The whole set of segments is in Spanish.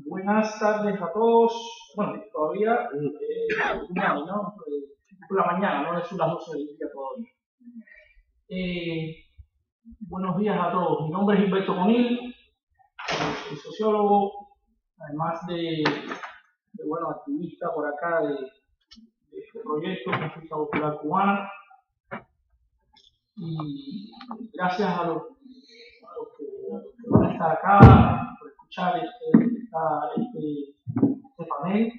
Buenas tardes a todos. Bueno, todavía ¿no? Por la mañana, no son las 12 del día todavía. Buenos días a todos. Mi nombre es Gilberto Conil, soy sociólogo, además de activista por acá de este proyecto Consulta Popular Cubana. Y gracias a los que van a estar acá por escuchar este panel.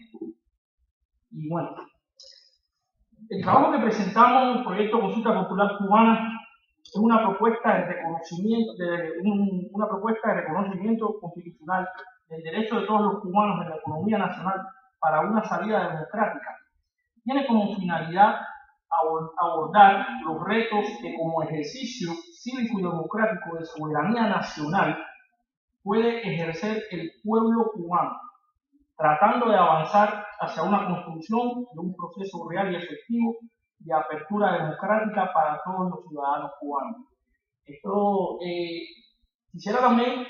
Y bueno, el trabajo que presentamos en el proyecto Consulta Popular Cubana es una propuesta de reconocimiento constitucional del derecho de todos los cubanos en la economía nacional para una salida democrática. Tiene como finalidad abordar los retos que como ejercicio cívico y democrático de soberanía nacional puede ejercer el pueblo cubano, tratando de avanzar hacia una construcción de un proceso real y efectivo de apertura democrática para todos los ciudadanos cubanos. Esto quisiera también,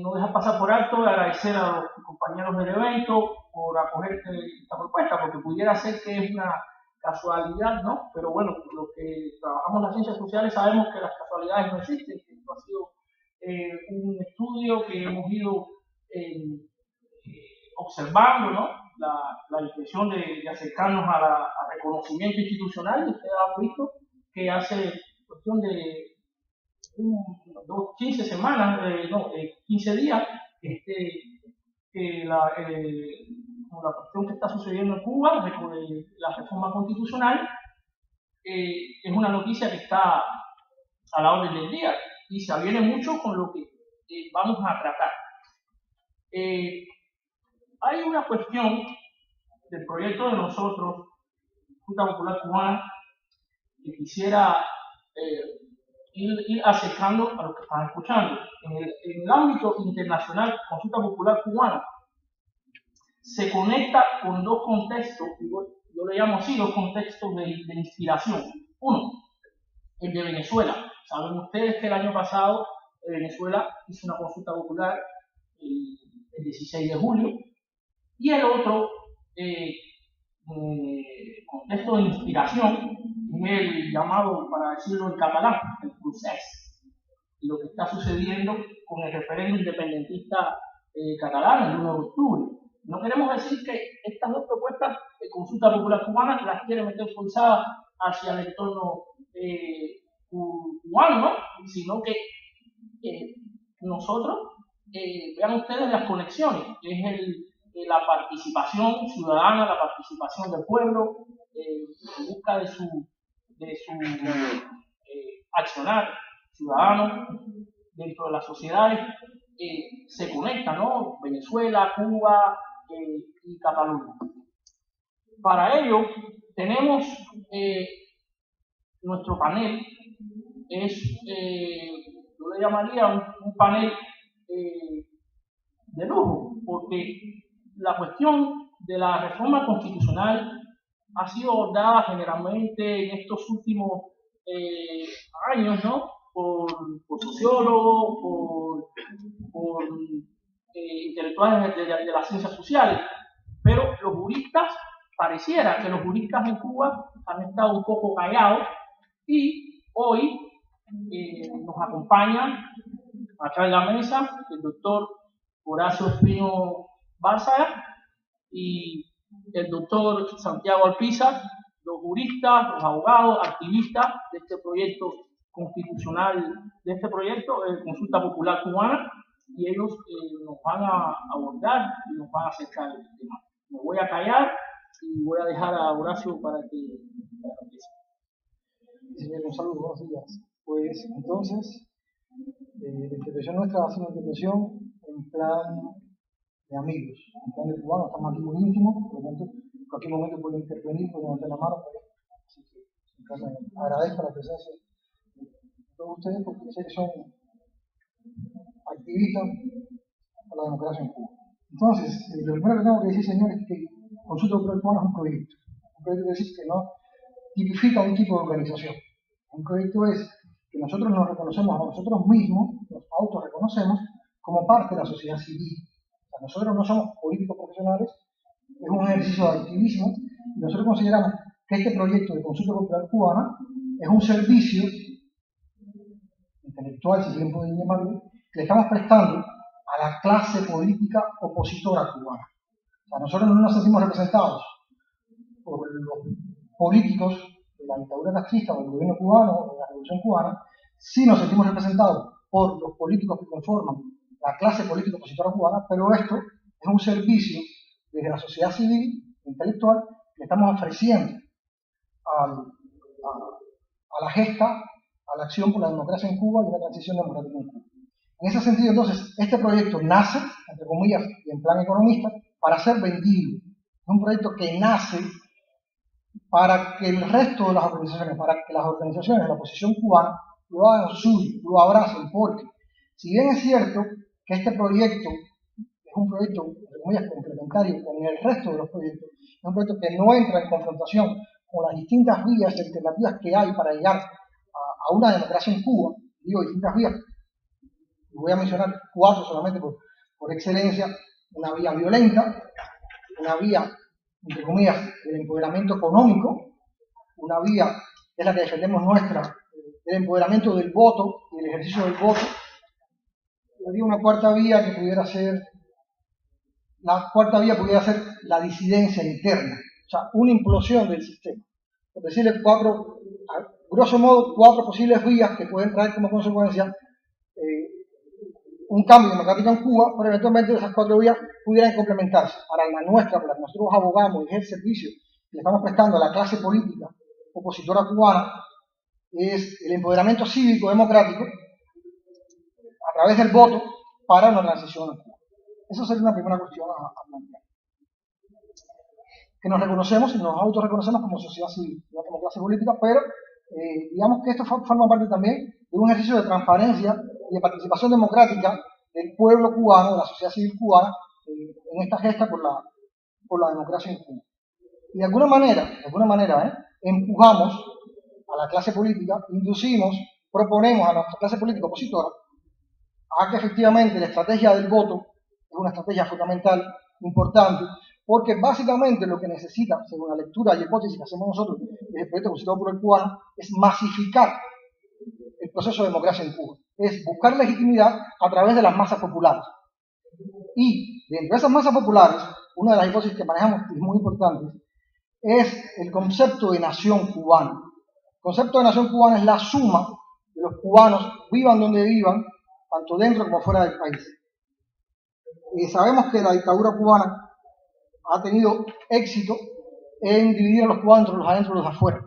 no dejar pasar por alto, agradecer a los compañeros del evento por acoger esta propuesta, porque pudiera ser que es una casualidad, ¿no? Pero bueno, los que trabajamos en las ciencias sociales sabemos que las casualidades no existen, que esto ha sido un estudio que hemos ido observando, ¿no? La intención de acercarnos a reconocimiento institucional. Ustedes han visto que hace cuestión de 15 semanas, 15 días, la cuestión que está sucediendo en Cuba, la reforma constitucional, es una noticia que está a la orden del día y se aviene mucho con lo que vamos a tratar. Hay una cuestión del proyecto de nosotros, Consulta Popular Cubana, que quisiera ir acercando a lo que están escuchando. En el ámbito internacional, Consulta Popular Cubana se conecta con dos contextos, yo le llamo así, dos contextos de inspiración. Uno, el de Venezuela. Saben ustedes que el año pasado Venezuela hizo una consulta popular el 16 de julio. Y el otro contexto de inspiración es el llamado, para decirlo en catalán, el procés. Lo que está sucediendo con el referéndum independentista catalán el 1 de octubre. No queremos decir que estas dos propuestas de Consulta Popular Cubana las quiere meter forzadas hacia el entorno cubano, ¿no? Sino que nosotros, vean ustedes las conexiones, es la participación ciudadana, la participación del pueblo, en busca de su accionar ciudadano dentro de las sociedades, se conecta, ¿no? Venezuela, Cuba y Cataluña. Para ello, tenemos nuestro panel, yo le llamaría un panel de lujo, porque la cuestión de la reforma constitucional ha sido abordada generalmente en estos últimos años, ¿no? Por sociólogos, por intelectuales de las ciencias sociales, pero los juristas, pareciera que los juristas en Cuba han estado un poco callados y hoy nos acompañan acá en la mesa el doctor Horacio Espino Bárcena y el doctor Santiago Alpizar, los juristas, los abogados, activistas de este proyecto constitucional, de este proyecto de Consulta Popular Cubana, y ellos nos van a abordar y nos van a acercar el tema. Me voy a callar y voy a dejar a Horacio para que empiece. Señor Gonzalo, buenos días. Pues entonces, la intervención nuestra va a ser una intervención en plan de amigos, en plan de cubanos, estamos aquí muy íntimos, por lo tanto, en cualquier momento pueden intervenir, pueden levantar la mano, así que agradezco la presencia de todos ustedes porque sé que son activistas por la democracia en Cuba. Entonces, lo primero que tengo que decir, señores, es que Consulta Popular Cubana es un proyecto. Un proyecto que decir que no tipifica un tipo de organización. Un proyecto es que nosotros nos reconocemos a nosotros mismos, nos autorreconocemos como parte de la sociedad civil. O sea, nosotros no somos políticos profesionales, es un ejercicio de activismo, y nosotros consideramos que este proyecto de consulta popular cubana es un servicio intelectual, si bien pueden llamarlo, que le estamos prestando a la clase política opositora cubana. O sea, nosotros no nos sentimos representados por los políticos de la dictadura castrista o del gobierno cubano o de la revolución cubana, sí nos sentimos representados por los políticos que conforman la clase política opositora cubana, pero esto es un servicio desde la sociedad civil intelectual que estamos ofreciendo a la gesta, a la acción por la democracia en Cuba y una transición democrática en Cuba. En ese sentido, entonces, este proyecto nace, entre comillas, y en plan economista, para ser vendido. Es un proyecto que nace para que el resto de las organizaciones, para que las organizaciones de la oposición cubana lo hagan suyo, lo abracen, porque si bien es cierto que este proyecto es un proyecto, entre comillas, complementario con el resto de los proyectos, es un proyecto que no entra en confrontación con las distintas vías alternativas que hay para llegar a una democracia en Cuba, digo distintas vías, y voy a mencionar 4 solamente por excelencia: una vía violenta, una vía, entre comillas, del empoderamiento económico, una vía que es la que defendemos nuestra, el empoderamiento del voto y el ejercicio del voto, y había una cuarta vía que pudiera ser, la cuarta vía pudiera ser la disidencia interna, o sea, una implosión del sistema. Por decirle grosso modo, 4 posibles vías que pueden traer como consecuencia un cambio democrático en Cuba, pero eventualmente esas 4 vías pudieran complementarse. Para la nuestra, por la que nosotros abogamos y es el servicio que le estamos prestando a la clase política opositora cubana, es el empoderamiento cívico democrático a través del voto para una transición en Cuba. Eso sería una primera cuestión a plantear. Que nos reconocemos y nos autorreconocemos como sociedad civil, no como clase política, pero digamos que esto forma parte también de un ejercicio de transparencia y de participación democrática del pueblo cubano, de la sociedad civil cubana, en esta gesta por la democracia en Cuba. Y de alguna manera, empujamos a la clase política, inducimos, proponemos a nuestra clase política opositora a que efectivamente la estrategia del voto es una estrategia fundamental, importante, porque básicamente lo que necesita, según la lectura y hipótesis que hacemos nosotros desde el proyecto Consulta Popular Cubano, es masificar el proceso de democracia en Cuba, es buscar legitimidad a través de las masas populares. Y dentro de esas masas populares, una de las hipótesis que manejamos, que es muy importante, es el concepto de nación cubana. El concepto de nación cubana es la suma de los cubanos, vivan donde vivan, tanto dentro como fuera del país. Y sabemos que la dictadura cubana ha tenido éxito en dividir a los cubanos entre los adentro y los afuera.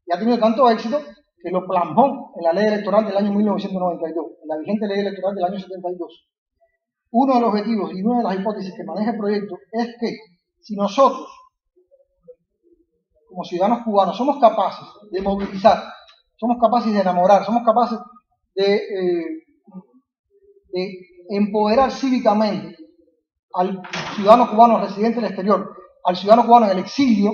Y ha tenido tanto éxito que lo plasmó en la ley electoral del año 1992, en la vigente ley electoral del año 72. Uno de los objetivos y una de las hipótesis que maneja el proyecto es que si nosotros, como ciudadanos cubanos, somos capaces de movilizar, somos capaces de enamorar, somos capaces de empoderar cívicamente al ciudadano cubano residente en el exterior, al ciudadano cubano en el exilio,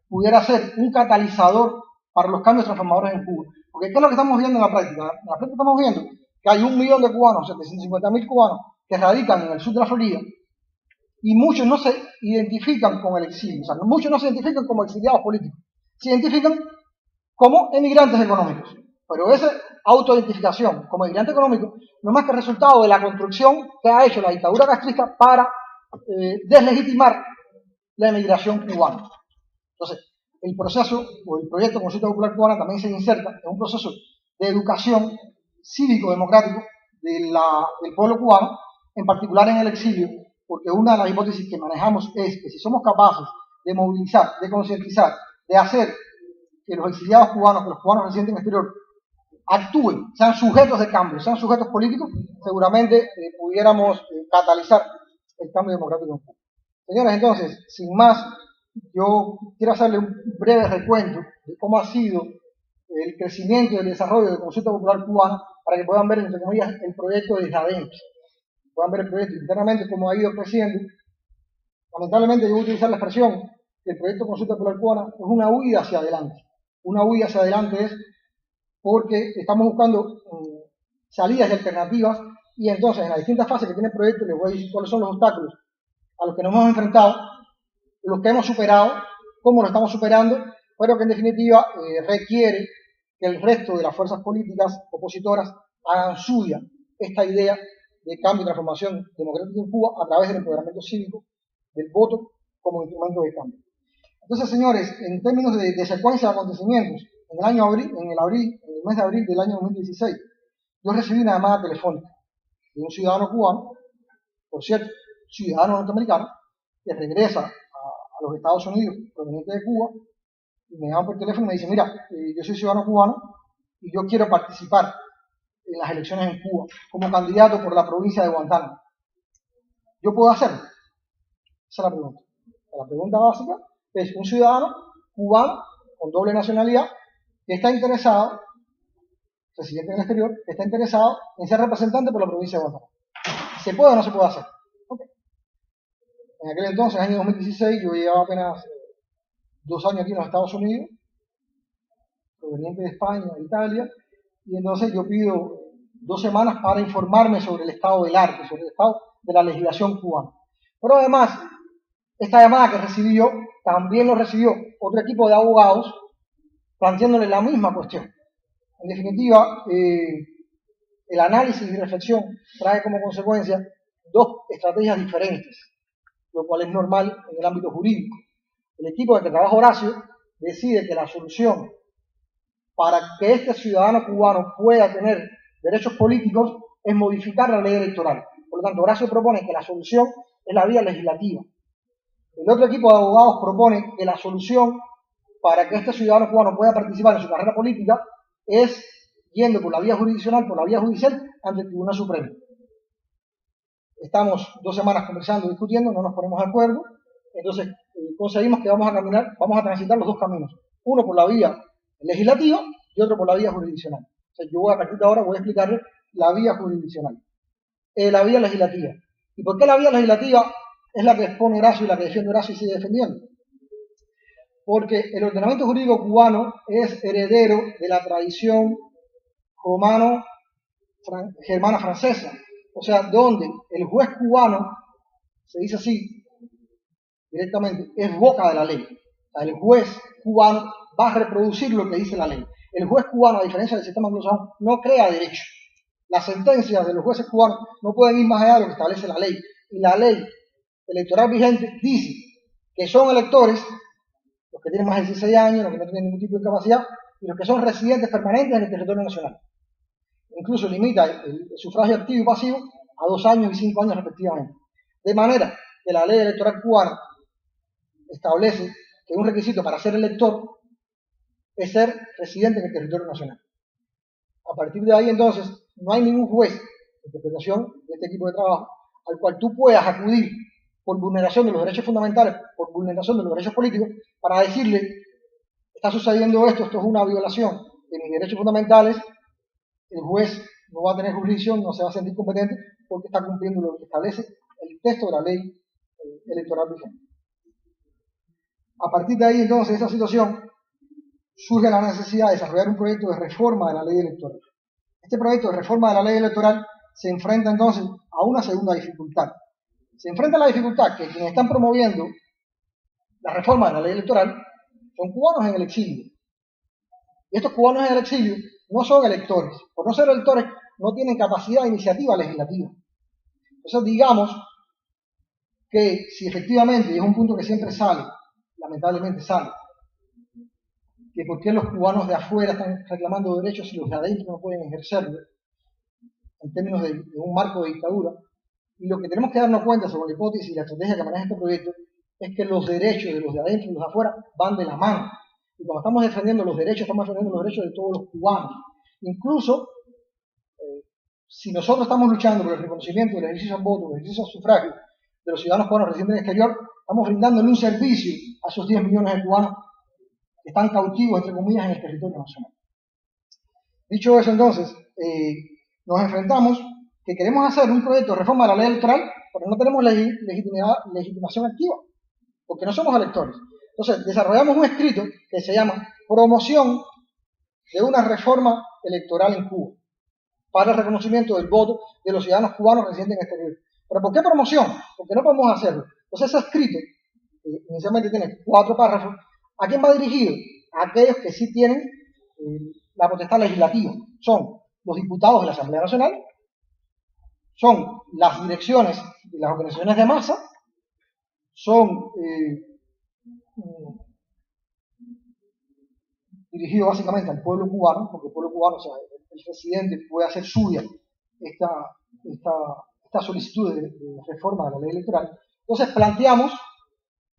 pudiera ser un catalizador para los cambios transformadores en Cuba. Porque ¿qué es lo que estamos viendo en la práctica? En la práctica estamos viendo que hay 1 millón de cubanos, 750.000 cubanos, que radican en el sur de la Florida, y muchos no se identifican con el exilio, o sea, muchos no se identifican como exiliados políticos, se identifican como emigrantes económicos. Pero esa autoidentificación como emigrante económico no es más que el resultado de la construcción que ha hecho la dictadura castrista para deslegitimar la emigración cubana. Entonces, el proceso o el proyecto Consulta Popular Cubana también se inserta en un proceso de educación cívico-democrático del pueblo cubano, en particular en el exilio, porque una de las hipótesis que manejamos es que si somos capaces de movilizar, de concientizar, de hacer que los exiliados cubanos, que los cubanos residentes en el exterior, actúen, sean sujetos de cambio, sean sujetos políticos, seguramente pudiéramos catalizar el cambio democrático en Cuba. Señores, entonces, sin más, yo quiero hacerle un breve recuento de cómo ha sido el crecimiento y el desarrollo de Consulta Popular Cubana, para que puedan ver, entre comillas, el proyecto desde adentro. Puedan ver el proyecto internamente, cómo ha ido creciendo. Lamentablemente, yo voy a utilizar la expresión que el proyecto Consulta Popular Cubana es una huida hacia adelante. Una huida hacia adelante es porque estamos buscando salidas y alternativas, y entonces en las distintas fases que tiene el proyecto les voy a decir cuáles son los obstáculos a los que nos hemos enfrentado, los que hemos superado, cómo lo estamos superando, pero que en definitiva requiere que el resto de las fuerzas políticas opositoras hagan suya esta idea de cambio y transformación democrática en Cuba a través del empoderamiento cívico, del voto como instrumento de cambio. Entonces, señores, en términos de secuencia de acontecimientos, en el mes de abril del año 2016, yo recibí una llamada telefónica de un ciudadano cubano, por cierto, ciudadano norteamericano, que regresa a los Estados Unidos proveniente de Cuba, y me llama por teléfono y me dice, mira, yo soy ciudadano cubano y yo quiero participar en las elecciones en Cuba como candidato por la provincia de Guantánamo. ¿Yo puedo hacerlo? Esa es la pregunta. La pregunta básica es un ciudadano cubano con doble nacionalidad que está interesado, residente en el exterior, que está interesado en ser representante por la provincia de Guantánamo. ¿Se puede o no se puede hacer? Okay. En aquel entonces, año 2016, yo llevaba apenas 2 años aquí en los Estados Unidos, proveniente de España, de Italia, y entonces yo pido 2 semanas para informarme sobre el estado del arte, sobre el estado de la legislación cubana. Pero además, esta llamada que recibí yo, también lo recibió otro equipo de abogados planteándole la misma cuestión. En definitiva, el análisis y reflexión trae como consecuencia 2 estrategias diferentes, lo cual es normal en el ámbito jurídico. El equipo en el que trabaja Horacio decide que la solución para que este ciudadano cubano pueda tener derechos políticos es modificar la ley electoral. Por lo tanto, Horacio propone que la solución es la vía legislativa. El otro equipo de abogados propone que la solución para que este ciudadano cubano pueda participar en su carrera política es yendo por la vía jurisdiccional, por la vía judicial, ante el Tribunal Supremo. Estamos 2 semanas conversando, discutiendo, no nos ponemos de acuerdo, entonces conseguimos que vamos a transitar los 2 caminos, uno por la vía legislativa y otro por la vía jurisdiccional. O sea, yo a partir de ahora voy a explicarle la vía jurisdiccional, la vía legislativa. ¿Y por qué la vía legislativa es la que expone Horacio y la que defiende Horacio y sigue defendiendo? Porque el ordenamiento jurídico cubano es heredero de la tradición romano-germana francesa, o sea, donde el juez cubano, se dice así directamente, es boca de la ley. O sea, el juez cubano va a reproducir lo que dice la ley. El juez cubano, a diferencia del sistema anglosajón, no crea derecho. Las sentencias de los jueces cubanos no pueden ir más allá de lo que establece la ley. Y la ley electoral vigente dice que son electores los que tienen más de 16 años, los que no tienen ningún tipo de incapacidad, y los que son residentes permanentes en el territorio nacional. Incluso limita el sufragio activo y pasivo a 2 años y 5 años respectivamente. De manera que la ley electoral cubana establece que un requisito para ser elector es ser residente en el territorio nacional. A partir de ahí, entonces, no hay ningún juez de interpretación de este equipo de trabajo al cual tú puedas acudir por vulneración de los derechos fundamentales, por vulneración de los derechos políticos, para decirle, está sucediendo esto, esto es una violación de mis derechos fundamentales, el juez no va a tener jurisdicción, no se va a sentir competente porque está cumpliendo lo que establece el texto de la ley electoral vigente. A partir de ahí, entonces, de esa situación, surge la necesidad de desarrollar un proyecto de reforma de la ley electoral. Este proyecto de reforma de la ley electoral se enfrenta entonces a una segunda dificultad. Se enfrenta a la dificultad que quienes están promoviendo la reforma de la ley electoral son cubanos en el exilio. Y estos cubanos en el exilio no son electores. Por no ser electores, no tienen capacidad de iniciativa legislativa. Entonces, digamos que si efectivamente, y es un punto que siempre sale, lamentablemente sale, que por qué los cubanos de afuera están reclamando derechos y los de adentro no pueden ejercerlo, en términos de un marco de dictadura. Y lo que tenemos que darnos cuenta sobre la hipótesis y la estrategia que maneja este proyecto es que los derechos de los de adentro y los de afuera van de la mano. Y cuando estamos defendiendo los derechos, estamos defendiendo los derechos de todos los cubanos. Incluso, si nosotros estamos luchando por el reconocimiento del ejercicio al voto, del ejercicio al sufragio de los ciudadanos cubanos residentes en el exterior, estamos brindándole un servicio a esos 10 millones de cubanos que están cautivos, entre comillas, en el territorio nacional. Dicho eso, entonces, nos enfrentamos que queremos hacer un proyecto de reforma de la ley electoral, pero no tenemos legitimación activa, porque no somos electores. Entonces, desarrollamos un escrito que se llama Promoción de una reforma electoral en Cuba para el reconocimiento del voto de los ciudadanos cubanos residentes en el exterior. ¿Pero por qué promoción? Porque no podemos hacerlo. Entonces ese escrito, que inicialmente tiene 4 párrafos, ¿a quién va dirigido? A aquellos que sí tienen la potestad legislativa. Son los diputados de la Asamblea Nacional, son las direcciones de las organizaciones de masa, son dirigidos básicamente al pueblo cubano, porque el pueblo cubano, o sea, el residente puede hacer suya esta solicitud de reforma de la ley electoral. Entonces planteamos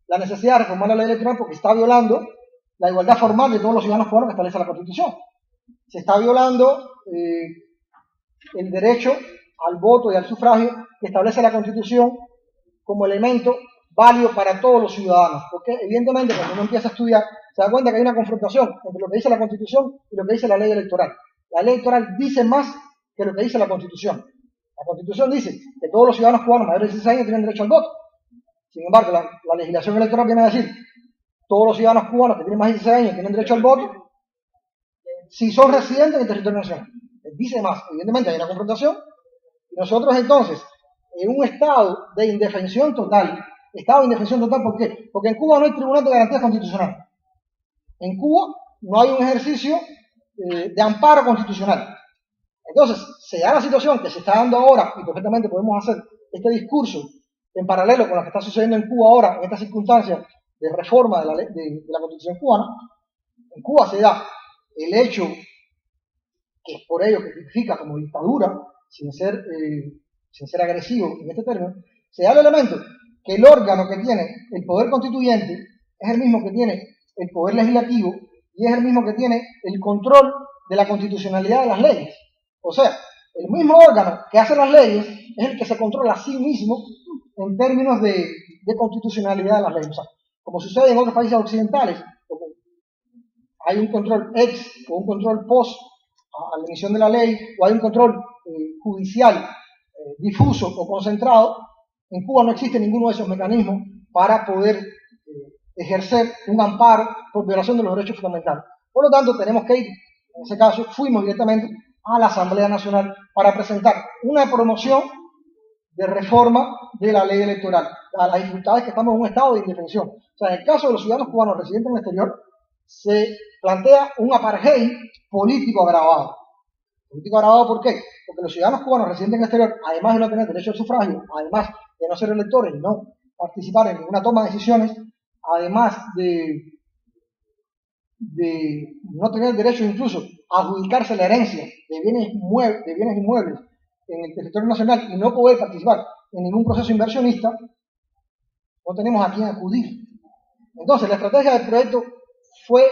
la necesidad de reformar la ley electoral porque está violando la igualdad formal de todos los ciudadanos cubanos que establece la Constitución. Se está violando el derecho al voto y al sufragio que establece la Constitución como elemento válido para todos los ciudadanos, porque evidentemente cuando uno empieza a estudiar se da cuenta que hay una confrontación entre lo que dice la Constitución y lo que dice la ley electoral. La ley electoral dice más que lo que dice la Constitución. La Constitución dice que todos los ciudadanos cubanos mayores de 16 años tienen derecho al voto. Sin embargo, la legislación electoral viene a decir todos los ciudadanos cubanos que tienen más de 16 años tienen derecho al voto si son residentes en el territorio nacional. Dice más. Evidentemente hay una confrontación y nosotros entonces, en un estado de indefensión total, ¿por qué? Porque en Cuba no hay tribunal de garantía constitucional. En Cuba no hay un ejercicio de amparo constitucional. Entonces, se da la situación que se está dando ahora, y perfectamente podemos hacer este discurso en paralelo con lo que está sucediendo en Cuba ahora, en estas circunstancias de reforma de la Constitución cubana. En Cuba se da el hecho, que es por ello que tipifica como dictadura, sin ser agresivo en este término, se da el elemento que el órgano que tiene el poder constituyente es el mismo que tiene el poder legislativo y es el mismo que tiene el control de la constitucionalidad de las leyes. O sea, el mismo órgano que hace las leyes es el que se controla a sí mismo en términos de constitucionalidad de las leyes. O sea, como sucede en otros países occidentales, hay un control ex o un control post a la emisión de la ley, o hay un control judicial difuso o concentrado. En Cuba no existe ninguno de esos mecanismos para poder ejercer un amparo por violación de los derechos fundamentales. Por lo tanto, tenemos que ir, en ese caso, fuimos directamente a la Asamblea Nacional para presentar una promoción de reforma de la ley electoral, a las dificultades que estamos en un estado de indefensión. O sea, en el caso de los ciudadanos cubanos residentes en el exterior, se plantea un apartheid político agravado. ¿Político agravado por qué? Porque los ciudadanos cubanos residentes en el exterior, además de no tener derecho al sufragio, además de no ser electores y no participar en ninguna toma de decisiones, además de no tener derecho incluso a adjudicarse la herencia de bienes inmuebles en el territorio nacional y no poder participar en ningún proceso inversionista, no tenemos a quién acudir. Entonces, la estrategia del proyecto fue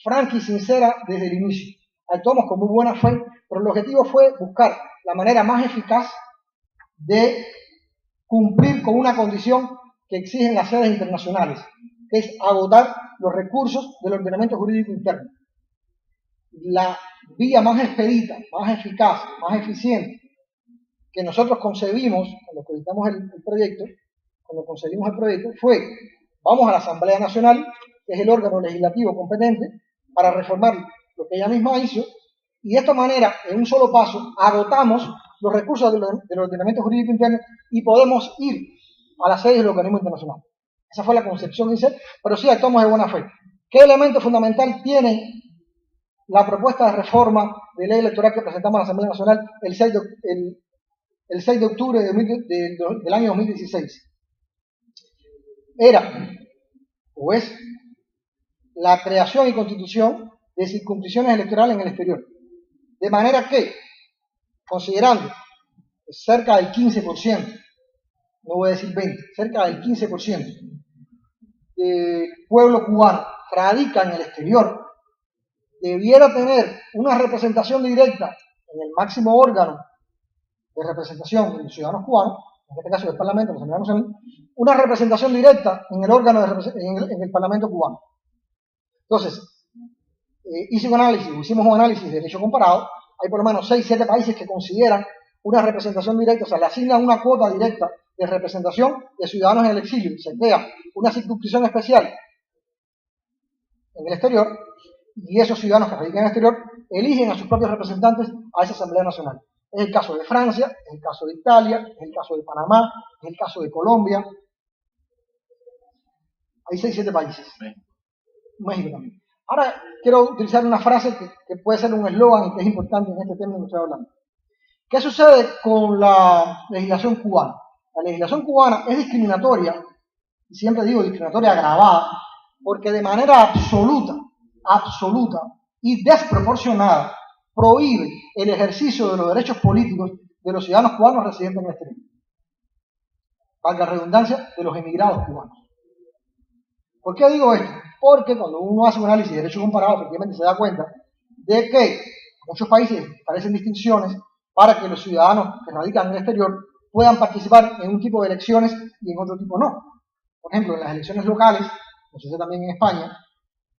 franca y sincera desde el inicio. Actuamos con muy buena fe, pero el objetivo fue buscar la manera más eficaz de cumplir con una condición que exigen las sedes internacionales, que es agotar los recursos del ordenamiento jurídico interno. La vía más expedita, más eficaz, más eficiente que nosotros concebimos cuando proyectamos el proyecto, fue: vamos a la Asamblea Nacional, que es el órgano legislativo competente, para reformar lo que ella misma hizo, y de esta manera, en un solo paso, agotamos los recursos del ordenamiento jurídico interno y podemos ir a las sedes del organismo internacional. Esa fue la concepción inicial, pero sí actuamos de buena fe. ¿Qué elemento fundamental tiene la propuesta de reforma de ley electoral que presentamos a la Asamblea Nacional el 6 de octubre del año 2016? Era, o es, la creación y constitución de circunscripciones electorales en el exterior. De manera que, considerando que cerca del 15%, no voy a decir 20%, cerca del 15% del pueblo cubano radica en el exterior, debiera tener una representación directa en el máximo órgano de representación de los ciudadanos cubanos, en este caso del Parlamento, la Asamblea Nacional, una representación directa en el órgano en el Parlamento cubano. Entonces, hicimos un análisis de derecho comparado. Hay por lo menos 6-7 países que consideran una representación directa, o sea, le asignan una cuota directa de representación de ciudadanos en el exilio. Se crea una circunscripción especial en el exterior, y esos ciudadanos que radican en el exterior eligen a sus propios representantes a esa Asamblea Nacional. Es el caso de Francia, es el caso de Italia, es el caso de Panamá, es el caso de Colombia. Hay 6 o 7 países. México también. Ahora quiero utilizar una frase que puede ser un eslogan y que es importante en este tema que estoy hablando. ¿Qué sucede con la legislación cubana? La legislación cubana es discriminatoria, y siempre digo discriminatoria agravada, porque de manera absoluta y desproporcionada prohíbe el ejercicio de los derechos políticos de los ciudadanos cubanos residentes en el exterior. Valga la redundancia, de los emigrados cubanos. ¿Por qué digo esto? Porque cuando uno hace un análisis de derecho comparado, efectivamente se da cuenta de que muchos países establecen distinciones para que los ciudadanos que radican en el exterior puedan participar en un tipo de elecciones y en otro tipo no. Por ejemplo, en las elecciones locales, como sucede también en España,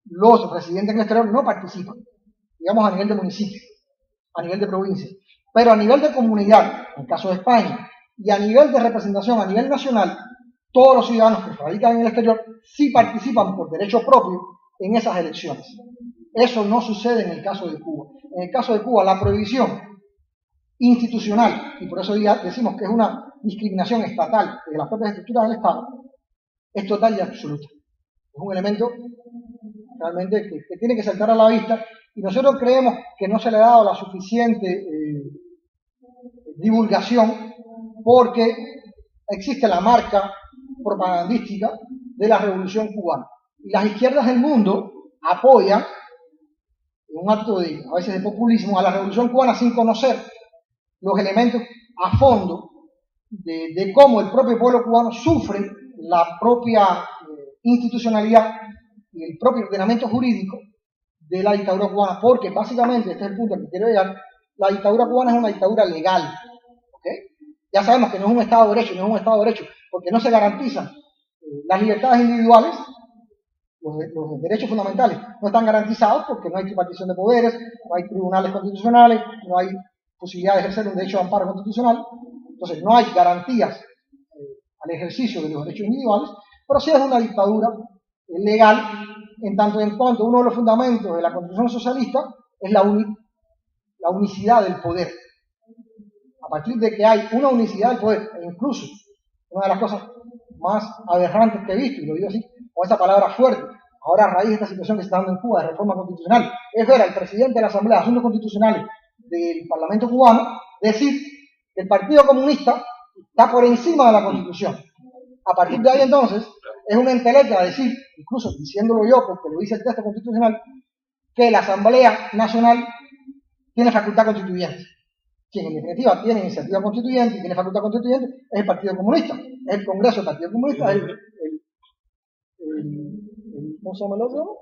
los residentes en el exterior no participan, digamos a nivel de municipio, a nivel de provincia, pero a nivel de comunidad, en el caso de España, y a nivel de representación a nivel nacional, todos los ciudadanos que radican en el exterior sí participan por derecho propio en esas elecciones. Eso no sucede en el caso de Cuba. En el caso de Cuba, la prohibición institucional, y por eso decimos que es una discriminación estatal de las propias estructuras del Estado, es total y absoluta. Es un elemento realmente que tiene que saltar a la vista, y nosotros creemos que no se le ha dado la suficiente divulgación, porque existe la marca propagandística de la revolución cubana. Y las izquierdas del mundo apoyan, en un acto a veces de populismo, a la revolución cubana sin conocer los elementos a fondo de cómo el propio pueblo cubano sufre la propia institucionalidad y el propio ordenamiento jurídico de la dictadura cubana, porque básicamente, este es el punto al que quiero llegar, la dictadura cubana es una dictadura legal. ¿Okay? Ya sabemos que no es un Estado de Derecho, porque no se garantizan las libertades individuales, los derechos fundamentales no están garantizados porque no hay tripartición de poderes, no hay tribunales constitucionales, no hay posibilidad de ejercer un derecho de amparo constitucional, entonces no hay garantías al ejercicio de los derechos individuales, pero sí es una dictadura legal, en tanto en cuanto uno de los fundamentos de la Constitución socialista es la unicidad del poder. A partir de que hay una unicidad del poder, e incluso una de las cosas más aberrantes que he visto, y lo digo así, con esa palabra fuerte, ahora a raíz de esta situación que se está dando en Cuba de reforma constitucional, es ver al presidente de la Asamblea de Asuntos Constitucionales del Parlamento cubano decir que el Partido Comunista está por encima de la Constitución. A partir de ahí entonces es una entelequia decir, incluso diciéndolo yo porque lo dice el texto constitucional, que la Asamblea Nacional tiene facultad constituyente. Quien en definitiva tiene iniciativa constituyente y tiene facultad constituyente es el Partido Comunista, es el Congreso del Partido Comunista, es ¿cómo se llama el otro?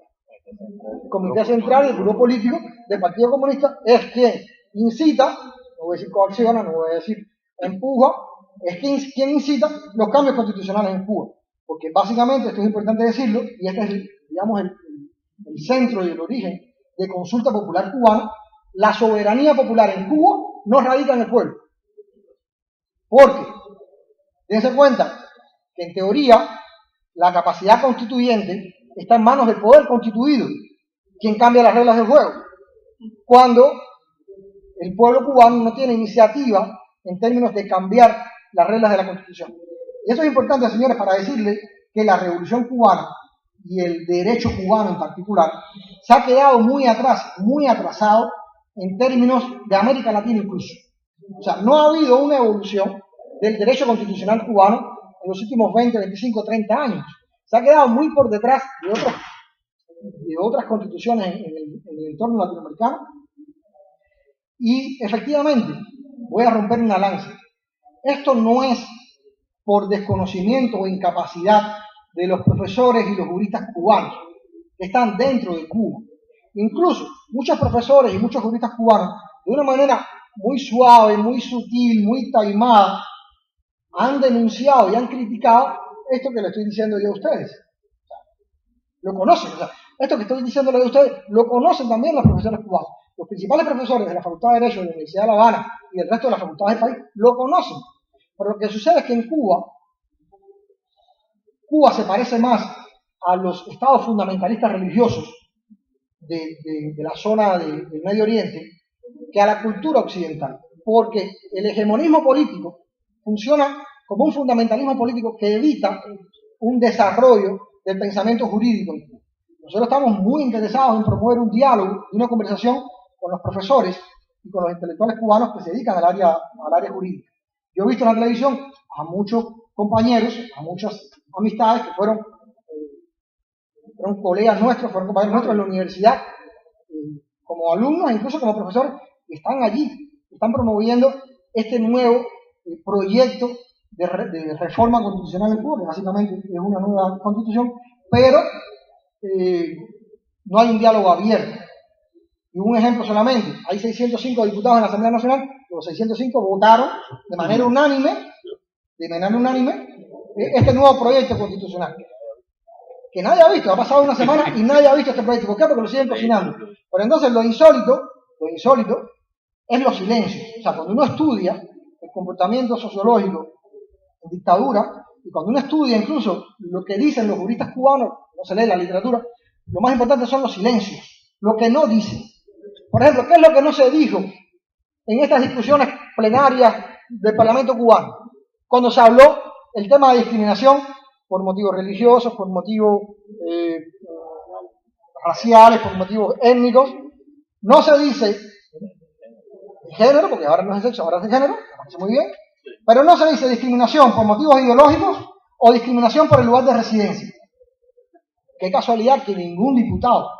El Comité Central, el Grupo Político del Partido Comunista es quien incita, no voy a decir coacciona, no voy a decir empuja, es quien incita los cambios constitucionales en Cuba. Porque básicamente, esto es importante decirlo, y este es, digamos, el centro y el origen de Consulta Popular Cubana, la soberanía popular en Cuba no radica en el pueblo. Porque, dense cuenta que en teoría la capacidad constituyente está en manos del poder constituido, quien cambia las reglas del juego, cuando el pueblo cubano no tiene iniciativa en términos de cambiar las reglas de la Constitución. Y eso es importante, señores, para decirles que la revolución cubana y el derecho cubano en particular se ha quedado muy atrás, muy atrasado en términos de América Latina incluso. O sea, no ha habido una evolución del derecho constitucional cubano en los últimos 20, 25, 30 años. Se ha quedado muy por detrás de otras constituciones en el entorno latinoamericano. Y efectivamente, voy a romper una lanza. Esto no es por desconocimiento o incapacidad de los profesores y los juristas cubanos que están dentro de Cuba. Incluso muchos profesores y muchos juristas cubanos, de una manera muy suave, muy sutil, muy taimada, han denunciado y han criticado esto que le estoy diciendo yo a ustedes. Lo conocen, o sea, esto que estoy diciéndole a ustedes, lo conocen también los profesores cubanos. Los principales profesores de la Facultad de Derecho de la Universidad de La Habana y del resto de las facultades del país lo conocen. Pero lo que sucede es que en Cuba se parece más a los estados fundamentalistas religiosos de la zona del Medio Oriente que a la cultura occidental, porque el hegemonismo político funciona como un fundamentalismo político que evita un desarrollo del pensamiento jurídico. Nosotros estamos muy interesados en promover un diálogo y una conversación con los profesores y con los intelectuales cubanos que se dedican al área jurídica. Yo he visto en la televisión a muchos compañeros, a muchas amistades que fueron colegas nuestros, fueron compañeros nuestros en la universidad, como alumnos e incluso como profesores, que están allí, están promoviendo este nuevo proyecto de reforma constitucional en Cuba, que básicamente es una nueva constitución, pero no hay un diálogo abierto. Y un ejemplo solamente, hay 605 diputados en la Asamblea Nacional, los 605 votaron de manera unánime este nuevo proyecto constitucional, que nadie ha visto. Ha pasado una semana y nadie ha visto este proyecto. ¿Por qué? Porque lo siguen cocinando. Pero entonces lo insólito es los silencios. O sea, cuando uno estudia el comportamiento sociológico en dictadura, y cuando uno estudia incluso lo que dicen los juristas cubanos, no se lee la literatura, lo más importante son los silencios, lo que no dicen. Por ejemplo, ¿qué es lo que no se dijo en estas discusiones plenarias del Parlamento cubano? Cuando se habló el tema de discriminación por motivos religiosos, por motivos raciales, por motivos étnicos, no se dice género, porque ahora no es sexo, ahora es de género, me parece muy bien, pero no se dice discriminación por motivos ideológicos o discriminación por el lugar de residencia. Qué casualidad que ningún diputado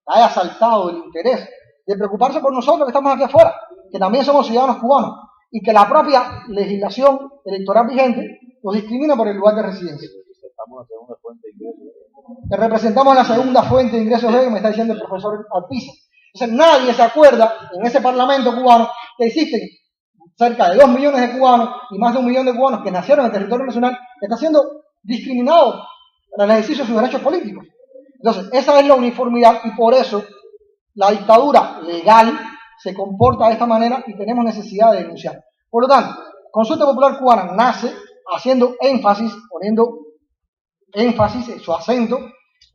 haya saltado el interés de preocuparse por nosotros que estamos aquí afuera, que también somos ciudadanos cubanos, y que la propia legislación electoral vigente nos discrimina por el lugar de residencia. Que representamos la segunda fuente de ingresos de, me está diciendo el profesor Alpiza. Entonces nadie se acuerda en ese Parlamento cubano que existen cerca de 2 millones de cubanos y más de 1 millón de cubanos que nacieron en el territorio nacional, que están siendo discriminados para el ejercicio de sus derechos políticos. Entonces, esa es la uniformidad y por eso la dictadura legal se comporta de esta manera y tenemos necesidad de denunciar. Por lo tanto, Consulta Popular Cubana nace haciendo énfasis, poniendo énfasis, su acento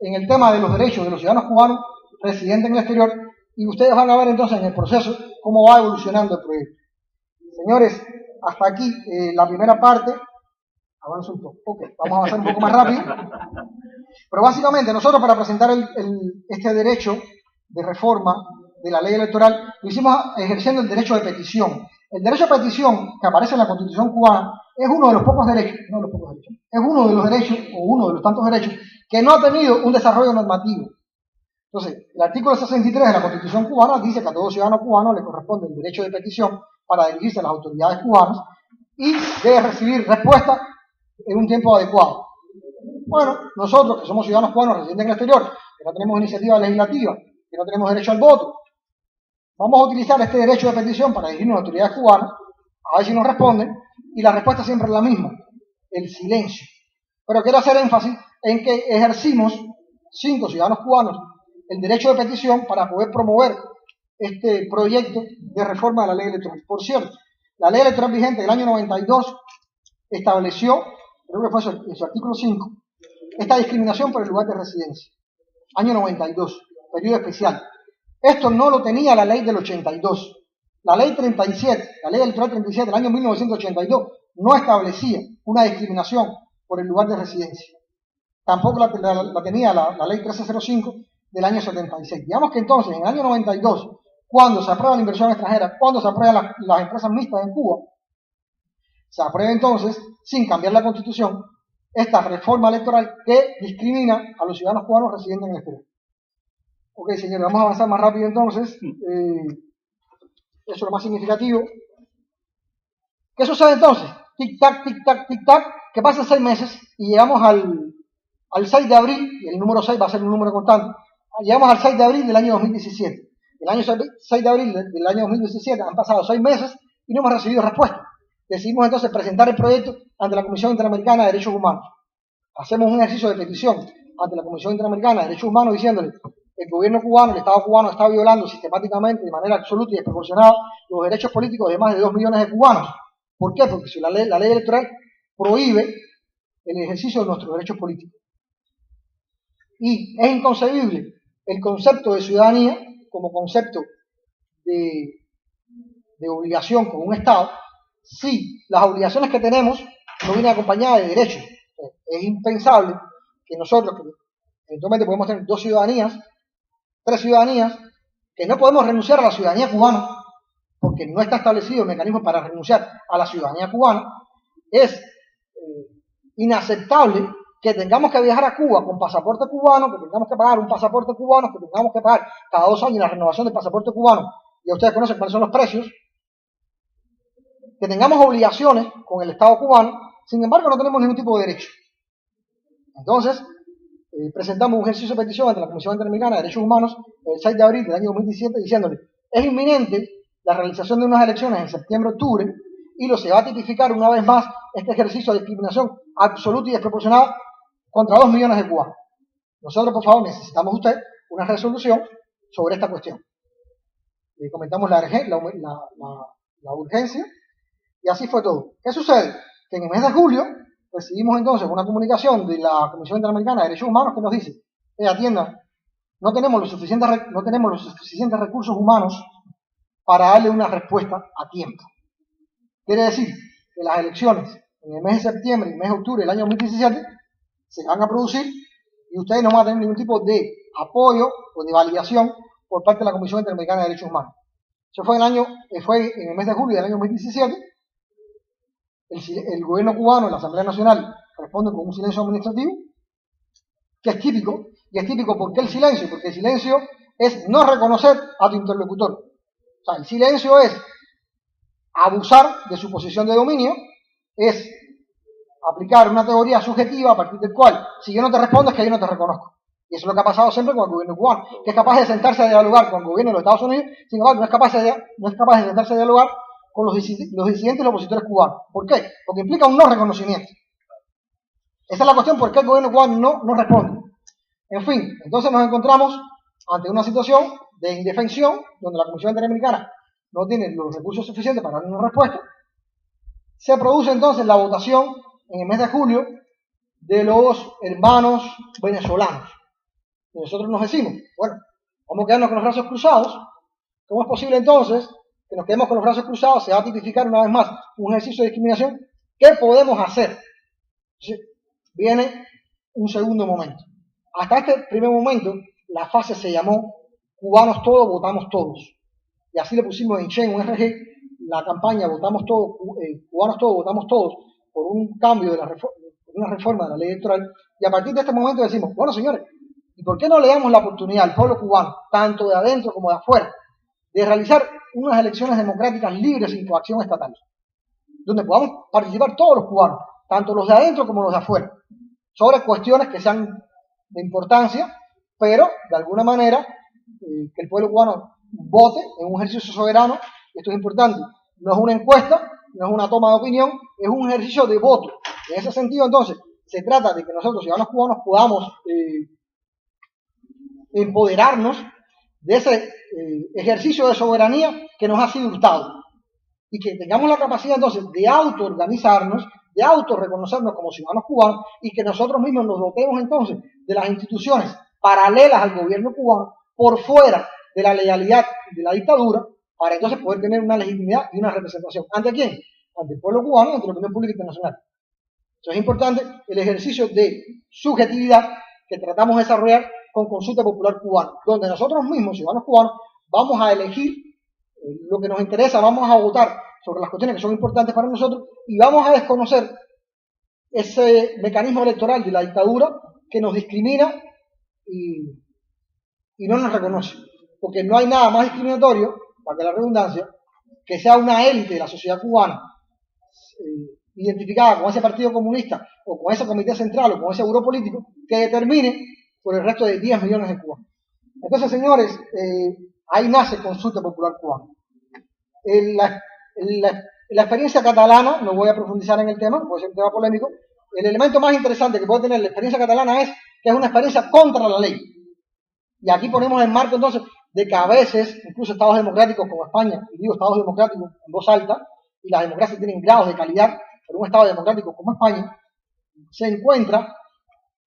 en el tema de los derechos de los ciudadanos cubanos residentes en el exterior, y ustedes van a ver entonces en el proceso cómo va evolucionando el proyecto. Señores, hasta aquí la primera parte. Avanzo un poco. Ok, vamos a avanzar un poco más rápido. Pero básicamente nosotros para presentar este derecho de reforma de la ley electoral lo hicimos ejerciendo el derecho de petición. El derecho de petición que aparece en la Constitución cubana es uno de los pocos derechos, es uno de los derechos o uno de los tantos derechos que no ha tenido un desarrollo normativo. Entonces, el artículo 63 de la Constitución cubana dice que a todo ciudadano cubano le corresponde el derecho de petición para dirigirse a las autoridades cubanas y debe recibir respuesta en un tiempo adecuado. Bueno, nosotros que somos ciudadanos cubanos residentes en el exterior, que no tenemos iniciativa legislativa, que no tenemos derecho al voto, vamos a utilizar este derecho de petición para dirigirnos a las autoridades cubanas, a ver si nos responden, y la respuesta siempre es la misma, el silencio. Pero quiero hacer énfasis en que ejercimos, 5 ciudadanos cubanos, el derecho de petición para poder promover este proyecto de reforma de la ley electoral. Por cierto, la ley electoral vigente del año 92 estableció, creo que fue en su artículo 5, esta discriminación por el lugar de residencia. Año 92, periodo especial. Esto no lo tenía la ley del 82. La ley 37, la ley electoral 37 del año 1982, no establecía una discriminación por el lugar de residencia. Tampoco la tenía la ley 1305 del año 76. Digamos que entonces, en el año 92, cuando se aprueba la inversión extranjera, cuando se aprueban las empresas mixtas en Cuba, se aprueba entonces, sin cambiar la Constitución, esta reforma electoral que discrimina a los ciudadanos cubanos residentes en el exterior. Ok, señores, vamos a avanzar más rápido entonces. Eso es lo más significativo. ¿Qué sucede entonces? Tic-tac, tic-tac, tic-tac, que pasan 6 meses y llegamos al 6 de abril, y el número 6 va a ser un número constante, llegamos al 6 de abril del año 2017. El año 6 de abril del año 2017 han pasado 6 meses y no hemos recibido respuesta. Decidimos entonces presentar el proyecto ante la Comisión Interamericana de Derechos Humanos. Hacemos un ejercicio de petición ante la Comisión Interamericana de Derechos Humanos diciéndole el gobierno cubano, el Estado cubano está violando sistemáticamente, de manera absoluta y desproporcionada, los derechos políticos de más de 2 millones de cubanos. ¿Por qué? Porque si la ley electoral prohíbe el ejercicio de nuestros derechos políticos. Y es inconcebible el concepto de ciudadanía como concepto de obligación con un Estado si las obligaciones que tenemos no vienen acompañadas de derechos. Es impensable que nosotros, que eventualmente podemos tener 2 ciudadanías, 3 ciudadanías, que no podemos renunciar a la ciudadanía cubana, porque no está establecido el mecanismo para renunciar a la ciudadanía cubana. Es inaceptable que tengamos que viajar a Cuba con pasaporte cubano, que tengamos que pagar un pasaporte cubano, que tengamos que pagar cada 2 años la renovación del pasaporte cubano, y ustedes conocen cuáles son los precios, que tengamos obligaciones con el Estado cubano, sin embargo no tenemos ningún tipo de derecho. Entonces, presentamos un ejercicio de petición ante la Comisión Interamericana de Derechos Humanos el 6 de abril del año 2017 diciéndole: es inminente la realización de unas elecciones en septiembre-octubre y se va a tipificar una vez más este ejercicio de discriminación absoluta y desproporcionada contra 2 millones de cubanos. Nosotros, por favor, necesitamos de usted una resolución sobre esta cuestión. Comentamos la urgencia y así fue todo. ¿Qué sucede? Que en el mes de julio recibimos entonces una comunicación de la Comisión Interamericana de Derechos Humanos que nos dice: atiendan, no tenemos los suficientes recursos humanos para darle una respuesta a tiempo. Quiere decir que las elecciones en el mes de septiembre y el mes de octubre del año 2017 se van a producir y ustedes no van a tener ningún tipo de apoyo o de validación por parte de la Comisión Interamericana de Derechos Humanos. Eso fue en el mes de julio del año 2017. El gobierno cubano y la Asamblea Nacional responden con un silencio administrativo, que es típico. Y es típico porque el silencio es no reconocer a tu interlocutor. O sea, el silencio es abusar de su posición de dominio, es aplicar una teoría subjetiva a partir del cual, si yo no te respondo, es que yo no te reconozco. Y eso es lo que ha pasado siempre con el gobierno cubano, que es capaz de sentarse a dialogar con el gobierno de los Estados Unidos, sin embargo, no es capaz de sentarse a dialogar con los disidentes y los opositores cubanos. ¿Por qué? Porque implica un no reconocimiento. Esa es la cuestión por qué el gobierno cubano no responde. En fin, entonces nos encontramos ante una situación de indefensión, donde la Comisión Interamericana no tiene los recursos suficientes para dar una respuesta. Se produce entonces la votación en el mes de julio de los hermanos venezolanos. Y nosotros nos decimos: bueno, vamos a quedarnos con los brazos cruzados. ¿Cómo es posible entonces que nos quedemos con los brazos cruzados? Se va a tipificar una vez más un ejercicio de discriminación. ¿Qué podemos hacer? Entonces, viene un segundo momento. Hasta este primer momento, la fase se llamó Cubanos Todos, Votamos Todos. Y así le pusimos en Chen, un RG, la campaña Votamos Todos, Cubanos Todos, Votamos Todos, por un cambio de una reforma de la ley electoral. Y a partir de este momento decimos: bueno, señores, ¿y por qué no le damos la oportunidad al pueblo cubano, tanto de adentro como de afuera, de realizar unas elecciones democráticas libres sin coacción estatal, donde podamos participar todos los cubanos, tanto los de adentro como los de afuera, sobre cuestiones que sean de importancia, pero de alguna manera que el pueblo cubano vote en un ejercicio soberano? Esto es importante, no es una encuesta, no es una toma de opinión, es un ejercicio de voto. En ese sentido, entonces, se trata de que nosotros, ciudadanos cubanos, podamos empoderarnos de ese ejercicio de soberanía que nos ha sido hurtado, y que tengamos la capacidad entonces de autoorganizarnos, de autorreconocernos como ciudadanos cubanos, y que nosotros mismos nos dotemos entonces de las instituciones paralelas al gobierno cubano, por fuera de la legalidad de la dictadura, para entonces poder tener una legitimidad y una representación. ¿Ante quién? Ante el pueblo cubano y ante la opinión pública internacional. Eso es importante, el ejercicio de subjetividad que tratamos de desarrollar con Consulta Popular Cubana, donde nosotros mismos, ciudadanos cubanos, vamos a elegir lo que nos interesa, vamos a votar sobre las cuestiones que son importantes para nosotros y vamos a desconocer ese mecanismo electoral de la dictadura que nos discrimina y no nos reconoce. Porque no hay nada más discriminatorio, para que la redundancia, que sea una élite de la sociedad cubana identificada con ese partido comunista o con ese comité central o con ese grupo político que determine por el resto de 10 millones de cubanos. Entonces, señores, ahí nace Consulta Popular Cubana. La experiencia catalana, no voy a profundizar en el tema, puede ser un tema polémico, el elemento más interesante que puede tener la experiencia catalana es que es una experiencia contra la ley. Y aquí ponemos en marco entonces de que a veces, incluso estados democráticos como España, y digo estados democráticos en voz alta, y las democracias tienen grados de calidad, pero un estado democrático como España se encuentra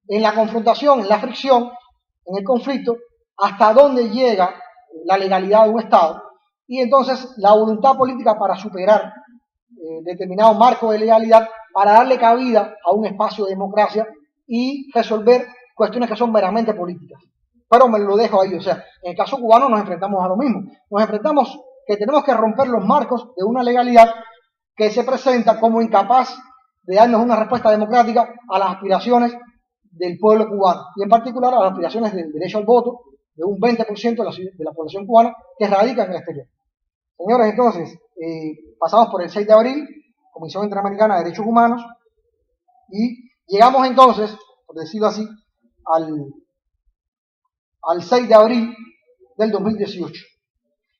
en la confrontación, en la fricción, en el conflicto, hasta dónde llega la legalidad de un Estado y entonces la voluntad política para superar determinado marco de legalidad para darle cabida a un espacio de democracia y resolver cuestiones que son meramente políticas. Pero me lo dejo ahí, o sea, en el caso cubano nos enfrentamos a lo mismo. Nos enfrentamos que tenemos que romper los marcos de una legalidad que se presenta como incapaz de darnos una respuesta democrática a las aspiraciones del pueblo cubano y en particular a las aspiraciones del derecho al voto de un 20% de la población cubana que radica en el exterior. Señores, entonces, pasamos por el 6 de abril, Comisión Interamericana de Derechos Humanos, y llegamos entonces, por decirlo así, al 6 de abril del 2018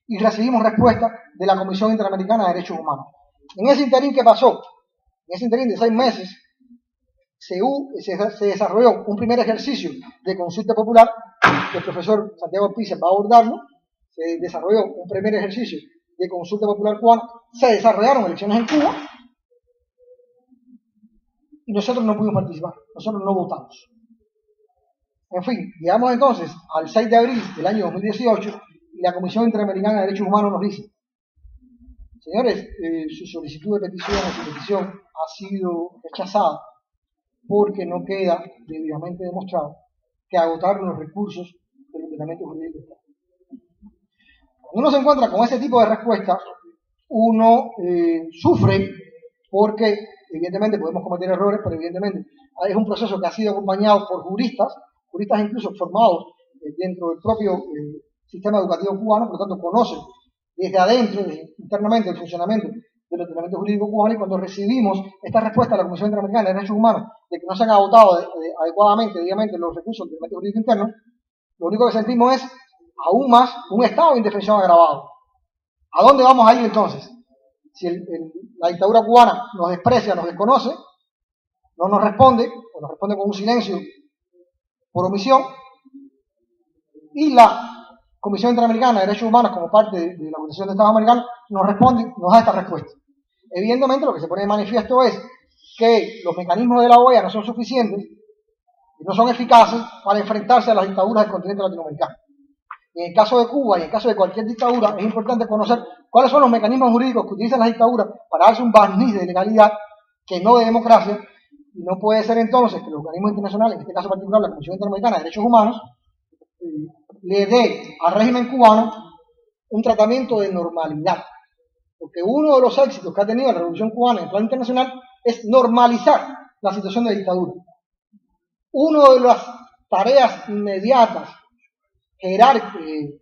y recibimos respuesta de la Comisión Interamericana de Derechos Humanos. En ese interín, ¿qué pasó? En ese interín de 6 meses se desarrolló un primer ejercicio de consulta popular, que el profesor Santiago Alpizar va a abordarlo. Se desarrolló un primer ejercicio de consulta popular cubana, se desarrollaron elecciones en Cuba y nosotros no pudimos participar, nosotros no votamos. En fin, llegamos entonces al 6 de abril del año 2018 y la Comisión Interamericana de Derechos Humanos nos dice: señores, su solicitud de petición o su petición ha sido rechazada porque no queda debidamente demostrado que agotaron los recursos del ordenamiento jurídico del Estado. Cuando uno se encuentra con ese tipo de respuesta, uno sufre porque evidentemente podemos cometer errores, pero evidentemente es un proceso que ha sido acompañado por juristas incluso formados dentro del propio sistema educativo cubano, por lo tanto conocen desde adentro, internamente, el funcionamiento del ordenamiento jurídico cubano, y cuando recibimos esta respuesta de la Comisión Interamericana de Derechos Humanos de que no se han agotado adecuadamente, debidamente, los recursos del ordenamiento jurídico interno, lo único que sentimos es aún más un estado de indefensión agravado. ¿A dónde vamos a ir entonces? Si la dictadura cubana nos desprecia, nos desconoce, no nos responde, o nos responde con un silencio por omisión, y la Comisión Interamericana de Derechos Humanos, como parte de la Organización de Estados Americanos, nos responde, nos da esta respuesta. Evidentemente, lo que se pone de manifiesto es que los mecanismos de la OEA no son suficientes y no son eficaces para enfrentarse a las dictaduras del continente latinoamericano. Y en el caso de Cuba y en el caso de cualquier dictadura, es importante conocer cuáles son los mecanismos jurídicos que utilizan las dictaduras para darse un barniz de legalidad que no de democracia. Y no puede ser entonces que los organismos internacionales, en este caso particular la Comisión Interamericana de Derechos Humanos, le dé al régimen cubano un tratamiento de normalidad. Porque uno de los éxitos que ha tenido la Revolución Cubana en el plano internacional es normalizar la situación de dictadura. Una de las tareas inmediatas, jerárquicas,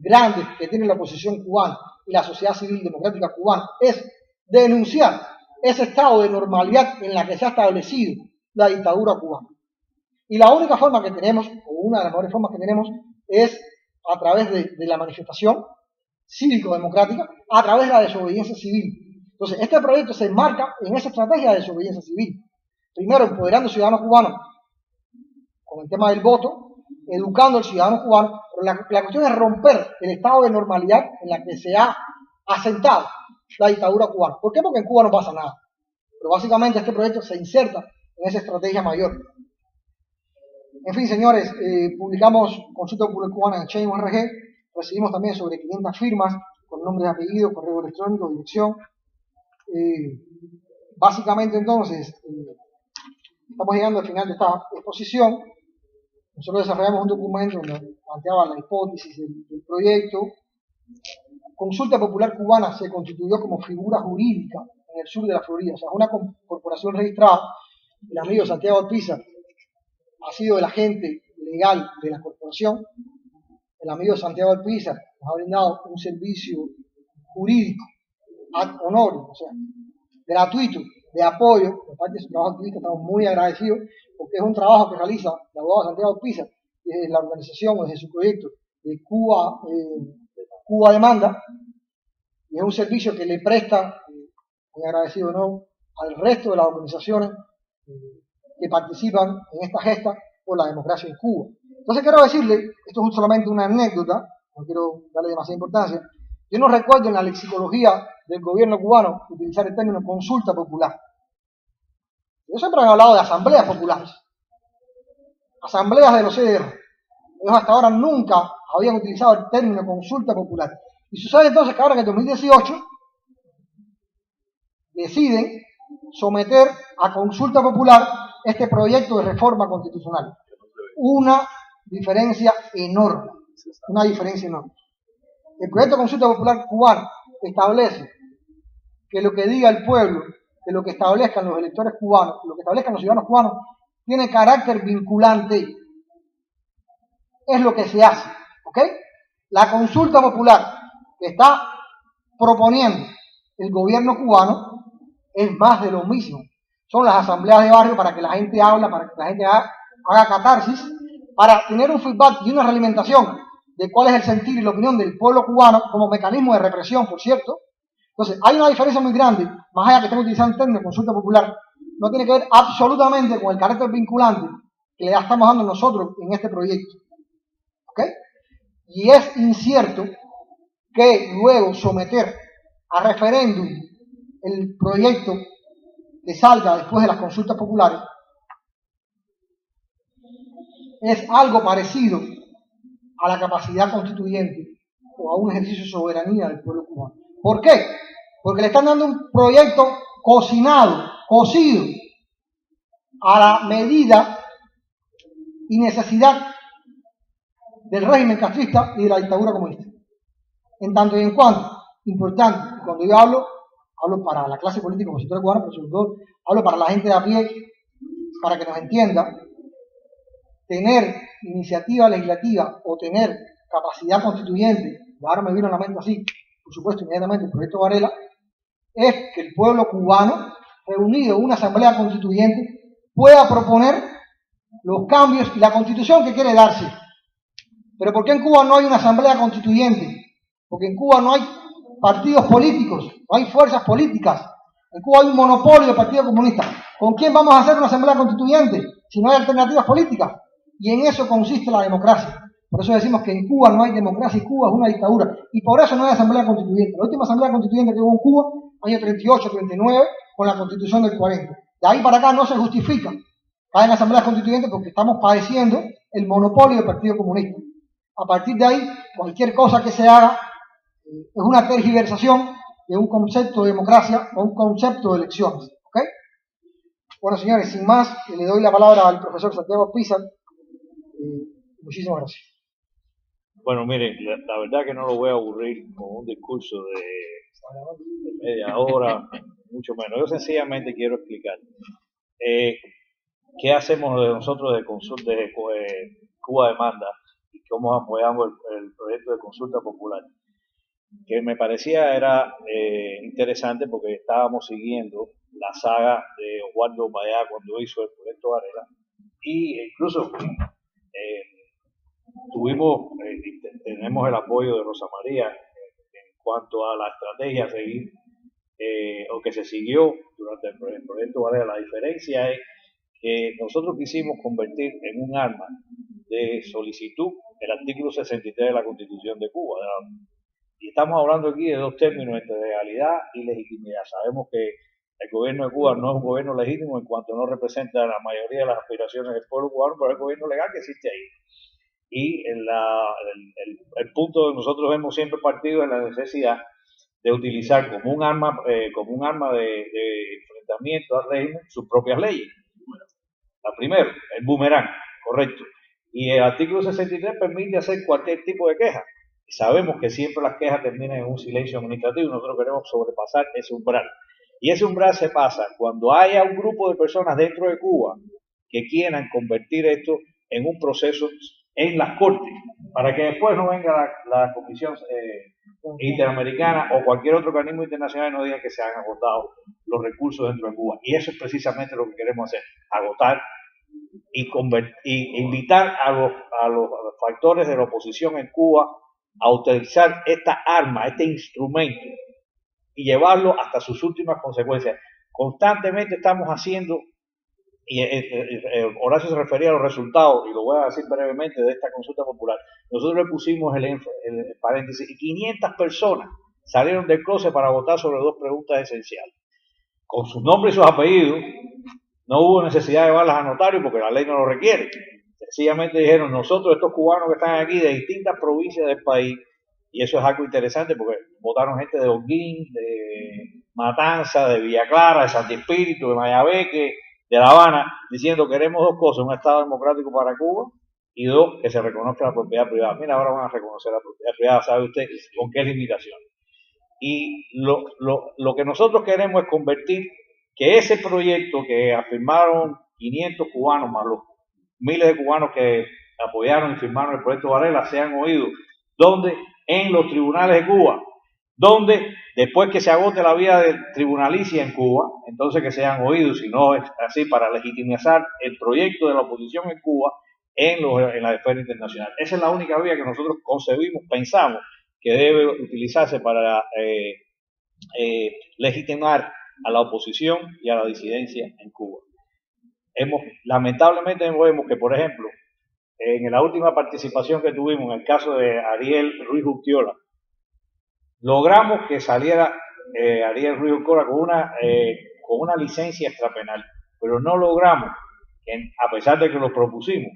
grandes que tiene la oposición cubana y la sociedad civil democrática cubana es denunciar ese estado de normalidad en la que se ha establecido la dictadura cubana. Y la única forma que tenemos, o una de las mejores formas que tenemos, es a través de la manifestación cívico-democrática, a través de la desobediencia civil. Entonces, este proyecto se enmarca en esa estrategia de desobediencia civil. Primero, empoderando al ciudadano cubano con el tema del voto, educando al ciudadano cubano, pero la cuestión es romper el estado de normalidad en la que se ha asentado la dictadura cubana. ¿Por qué? Porque en Cuba no pasa nada. Pero básicamente este proyecto se inserta en esa estrategia mayor. En fin, señores, publicamos Consulta Popular Cubana en Change.org, recibimos también sobre 500 firmas con nombres, apellidos, correo electrónico, dirección. Básicamente entonces, estamos llegando al final de esta exposición. Nosotros desarrollamos un documento donde planteaba la hipótesis del proyecto. Consulta Popular Cubana se constituyó como figura jurídica en el sur de la Florida, o sea, una corporación registrada. El amigo Santiago Alpizar ha sido el agente legal de la corporación. El amigo Santiago Alpizar nos ha brindado un servicio jurídico ad honorem, o sea, gratuito, de apoyo por parte de su trabajo activista. Estamos muy agradecidos porque es un trabajo que realiza el abogado Santiago Alpizar desde la organización, desde su proyecto de Cuba Demanda, y es un servicio que le presta, muy agradecido no, al resto de las organizaciones que participan en esta gesta por la democracia en Cuba. Entonces quiero decirle, esto es solamente una anécdota, no quiero darle demasiada importancia, yo no recuerdo en la lexicología del gobierno cubano utilizar el término consulta popular. Yo siempre he hablado de asambleas populares, asambleas de los CDR. Ellos hasta ahora nunca habían utilizado el término consulta popular. Y sucede entonces que ahora en el 2018 deciden someter a consulta popular este proyecto de reforma constitucional. Una diferencia enorme, una diferencia enorme. El proyecto de consulta popular cubano establece que lo que diga el pueblo, que lo que establezcan los electores cubanos, lo que establezcan los ciudadanos cubanos, tiene carácter vinculante. Es lo que se hace, ¿ok? La consulta popular que está proponiendo el gobierno cubano es más de lo mismo. Son las asambleas de barrio para que la gente hable, para que la gente haga catarsis, para tener un feedback y una realimentación de cuál es el sentir y la opinión del pueblo cubano como mecanismo de represión, por cierto. Entonces, hay una diferencia muy grande, más allá que estén utilizando el término de consulta popular, no tiene que ver absolutamente con el carácter vinculante que le estamos dando nosotros en este proyecto. ¿Ok? Y es incierto que luego someter a referéndum el proyecto que salga después de las consultas populares es algo parecido a la capacidad constituyente o a un ejercicio de soberanía del pueblo cubano. ¿Por qué? Porque le están dando un proyecto cocinado, cocido, a la medida y necesidad del régimen castrista y de la dictadura comunista. En tanto y en cuanto, importante, cuando yo hablo para la clase política opositora cubana, pero sobre todo hablo para la gente de a pie, para que nos entienda, tener iniciativa legislativa o tener capacidad constituyente, y ahora me vino a la mente así, por supuesto, inmediatamente el proyecto Varela, es que el pueblo cubano, reunido en una asamblea constituyente, pueda proponer los cambios y la constitución que quiere darse. Pero ¿por qué en Cuba no hay una asamblea constituyente? Porque en Cuba no hay partidos políticos, no hay fuerzas políticas. En Cuba hay un monopolio del Partido Comunista. ¿Con quién vamos a hacer una asamblea constituyente si no hay alternativas políticas? Y en eso consiste la democracia. Por eso decimos que en Cuba no hay democracia y Cuba es una dictadura. Y por eso no hay asamblea constituyente. La última asamblea constituyente que hubo en Cuba, año 38, 39, con la constitución del 40. De ahí para acá no se justifica que haya asambleas constituyentes porque estamos padeciendo el monopolio del Partido Comunista. A partir de ahí, cualquier cosa que se haga es una tergiversación de un concepto de democracia o un concepto de elecciones. ¿Ok? Bueno, señores, sin más, le doy la palabra al profesor Santiago Pizar. Muchísimas gracias. Bueno, miren, la verdad que no lo voy a aburrir con un discurso de media hora, mucho menos. Yo sencillamente quiero explicar qué hacemos nosotros de Cuba Demanda y cómo apoyamos el proyecto de consulta popular, que me parecía era interesante porque estábamos siguiendo la saga de Osvaldo Payá cuando hizo el proyecto Varela, y incluso tenemos el apoyo de Rosa María en cuanto a la estrategia a seguir o que se siguió durante el proyecto Varela. La diferencia es que nosotros quisimos convertir en un arma de solicitud el artículo 63 de la Constitución de Cuba. Y estamos hablando aquí de dos términos, entre legalidad y legitimidad. Sabemos que el gobierno de Cuba no es un gobierno legítimo en cuanto no representa la mayoría de las aspiraciones del pueblo cubano, pero es el gobierno legal que existe ahí. Y el punto que nosotros hemos siempre partido es la necesidad de utilizar como un arma de enfrentamiento al régimen sus propias leyes. La primera, el boomerang, correcto. Y el artículo 63 permite hacer cualquier tipo de queja. Y sabemos que siempre las quejas terminan en un silencio administrativo. Nosotros queremos sobrepasar ese umbral. Y ese umbral se pasa cuando haya un grupo de personas dentro de Cuba que quieran convertir esto en un proceso en las cortes, para que después no venga la Comisión Interamericana o cualquier otro organismo internacional y no diga que se han agotado los recursos dentro de Cuba. Y eso es precisamente lo que queremos hacer, agotar y invitar a los factores de la oposición en Cuba a utilizar esta arma, este instrumento, y llevarlo hasta sus últimas consecuencias. Constantemente estamos haciendo, y Horacio se refería a los resultados, y lo voy a decir brevemente, de esta consulta popular. Nosotros le pusimos el paréntesis, y 500 personas salieron del closet para votar sobre dos preguntas esenciales. Con sus nombres y sus apellidos, no hubo necesidad de llevarlas a notario porque la ley no lo requiere. Sencillamente dijeron, nosotros, estos cubanos que están aquí de distintas provincias del país, y eso es algo interesante porque votaron gente de Holguín, de Matanza, de Villa Clara, de Santi Espíritu, de Mayabeque, de La Habana, diciendo queremos dos cosas, un Estado democrático para Cuba y dos, que se reconozca la propiedad privada. Mira, ahora van a reconocer la propiedad privada, ¿sabe usted con qué limitación? Y lo que nosotros queremos es convertir que ese proyecto que afirmaron 500 cubanos, más los miles de cubanos que apoyaron y firmaron el proyecto Varela, sean oídos. ¿Dónde? En los tribunales de Cuba. Donde después que se agote la vía de tribunalicia en Cuba, entonces que sean oídos, si no es así, para legitimizar el proyecto de la oposición en Cuba en la esfera internacional. Esa es la única vía que nosotros concebimos, pensamos que debe utilizarse para legitimar a la oposición y a la disidencia en Cuba. Lamentablemente vemos que, por ejemplo, en la última participación que tuvimos en el caso de Ariel Ruiz Urquiola, logramos que saliera Ariel Ruiz Urquiola con una licencia extrapenal, pero no logramos, a pesar de que lo propusimos,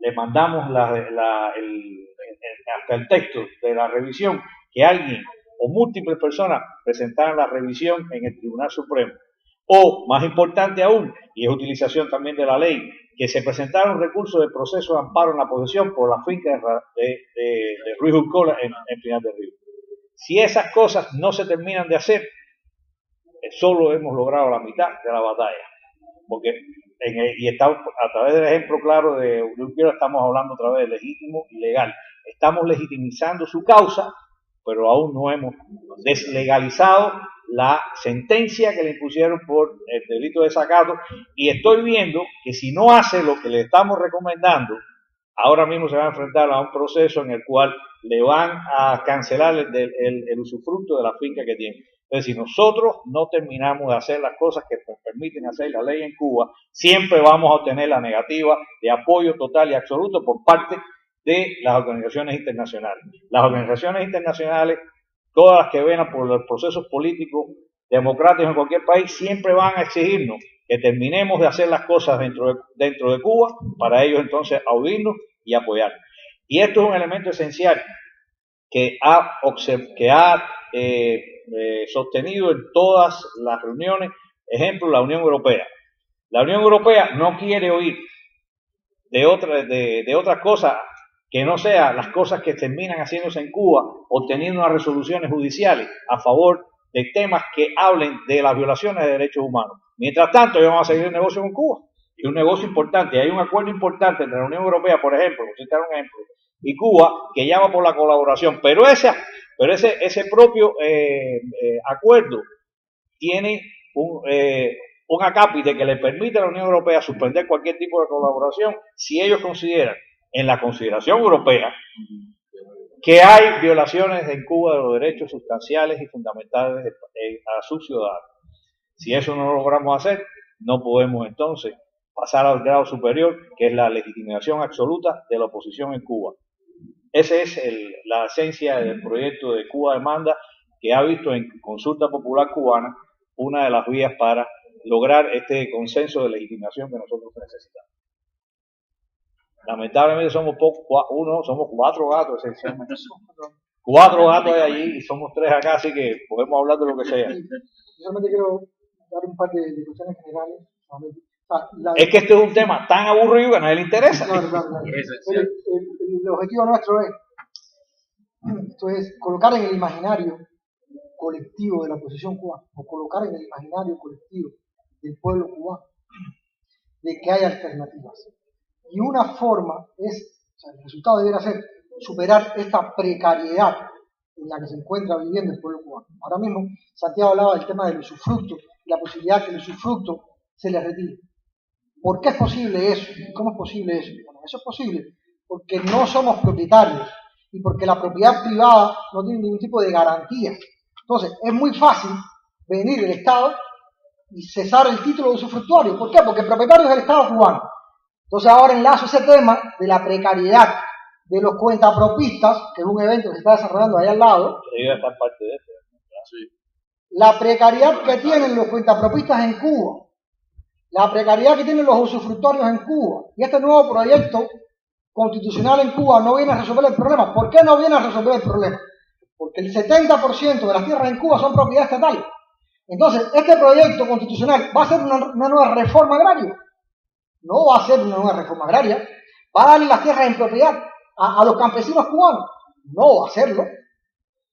le mandamos hasta el texto de la revisión, que alguien o múltiples personas presentaran la revisión en el Tribunal Supremo. O, más importante aún, y es utilización también de la ley, que se presentara un recurso de proceso de amparo en la posesión por la finca de Ruiz Urquiola en Pinar del Río. Si esas cosas no se terminan de hacer, solo hemos logrado la mitad de la batalla. Porque, y estamos, a través del ejemplo claro de Urquiola, estamos hablando a través de legítimo y legal. Estamos legitimizando su causa, pero aún no hemos deslegalizado la sentencia que le impusieron por el delito de desacato, y estoy viendo que si no hace lo que le estamos recomendando, ahora mismo se va a enfrentar a un proceso en el cual le van a cancelar el usufructo de la finca que tiene. Entonces, si nosotros no terminamos de hacer las cosas que nos permiten hacer la ley en Cuba, siempre vamos a obtener la negativa de apoyo total y absoluto por parte de las organizaciones internacionales. Las organizaciones internacionales, todas las que venan por los procesos políticos democráticos en cualquier país, siempre van a exigirnos que terminemos de hacer las cosas dentro de Cuba, para ellos entonces audienos y apoyarnos. Y esto es un elemento esencial que ha sostenido en todas las reuniones. Ejemplo, la Unión Europea. La Unión Europea no quiere oír de otras cosas que no sean las cosas que terminan haciéndose en Cuba, obteniendo unas resoluciones judiciales a favor de temas que hablen de las violaciones de derechos humanos. Mientras tanto, ellos van a seguir el negocio con Cuba. Y un negocio importante. Hay un acuerdo importante entre la Unión Europea, por ejemplo, por citar un ejemplo, y Cuba, que llama por la colaboración. Pero ese propio acuerdo tiene un acápite que le permite a la Unión Europea suspender cualquier tipo de colaboración si ellos consideran, en la consideración europea, que hay violaciones en Cuba de los derechos sustanciales y fundamentales a sus ciudadanos. Si eso no lo logramos hacer, no podemos entonces pasar al grado superior, que es la legitimación absoluta de la oposición en Cuba. Esa es la esencia del proyecto de Cuba Demanda, que ha visto en Consulta Popular Cubana una de las vías para lograr este consenso de legitimación que nosotros necesitamos. Lamentablemente somos somos 4 gatos esencialmente. 4 gatos hay allí y somos 3 acá, así que podemos hablar de lo que sea. Yo solamente quiero dar un par de cuestiones generales. Es que este es un tema tan aburrido que a nadie le interesa. Claro. El objetivo nuestro es colocar en el imaginario colectivo de la oposición cubana, o colocar en el imaginario colectivo del pueblo cubano, de que hay alternativas. Y una forma el resultado debería ser superar esta precariedad en la que se encuentra viviendo el pueblo cubano. Ahora mismo, Santiago hablaba del tema del usufructo, y la posibilidad que el usufructo se le retire. ¿Por qué es posible eso? ¿Cómo es posible eso? Bueno, eso es posible porque no somos propietarios y porque la propiedad privada no tiene ningún tipo de garantía. Entonces, es muy fácil venir el Estado y cesar el título de usufructuario. ¿Por qué? Porque el propietario es el Estado cubano. Entonces, ahora enlazo ese tema de la precariedad de los cuentapropistas, que es un evento que se está desarrollando ahí al lado. Parte de eso. La precariedad que tienen los cuentapropistas en Cuba la precariedad que tienen los usufructorios en Cuba. Y este nuevo proyecto constitucional en Cuba no viene a resolver el problema. ¿Por qué no viene a resolver el problema? Porque el 70% de las tierras en Cuba son propiedad estatal. Entonces, este proyecto constitucional va a ser una nueva reforma agraria. No va a ser una nueva reforma agraria. Va a darle las tierras en propiedad a los campesinos cubanos. No va a hacerlo.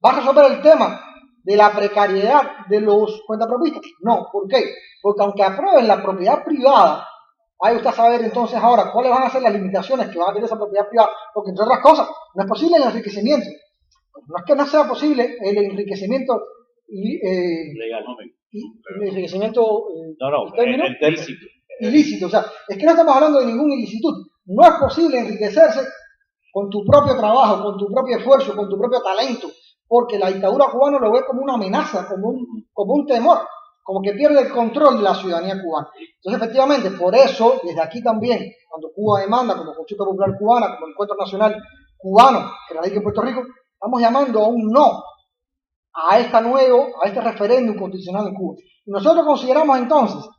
¿Va a resolver el tema de la precariedad de los cuentapropistas? No. ¿Por qué? Porque aunque aprueben la propiedad privada, hay usted a saber entonces ahora cuáles van a ser las limitaciones que va a tener esa propiedad privada, porque entre otras cosas, no es posible el enriquecimiento. No es que no sea posible el enriquecimiento enriquecimiento ilícito. O sea, es que no estamos hablando de ningún ilicitud. No es posible enriquecerse con tu propio trabajo, con tu propio esfuerzo, con tu propio talento, porque la dictadura cubana lo ve como una amenaza, como un temor, como que pierde el control de la ciudadanía cubana. Entonces, efectivamente, por eso, desde aquí también, cuando Cuba demanda, como Consulta Popular Cubana, como Encuentro Nacional Cubano, que radica en Puerto Rico, estamos llamando a un no a este referéndum constitucional en Cuba. Y nosotros consideramos entonces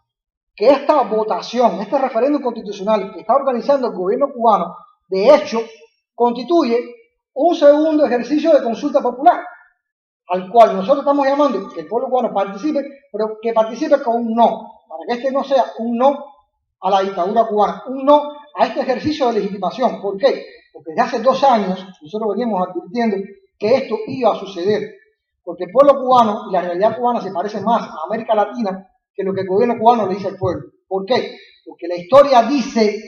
que esta votación, este referéndum constitucional que está organizando el gobierno cubano, de hecho, constituye un segundo ejercicio de consulta popular, al cual nosotros estamos llamando que el pueblo cubano participe, pero que participe con un no, para que este no sea un no a la dictadura cubana, un no a este ejercicio de legitimación. ¿Por qué? Porque desde hace 2 años nosotros veníamos advirtiendo que esto iba a suceder, porque el pueblo cubano y la realidad cubana se parecen más a América Latina que lo que el gobierno cubano le dice al pueblo. ¿Por qué? Porque la historia dice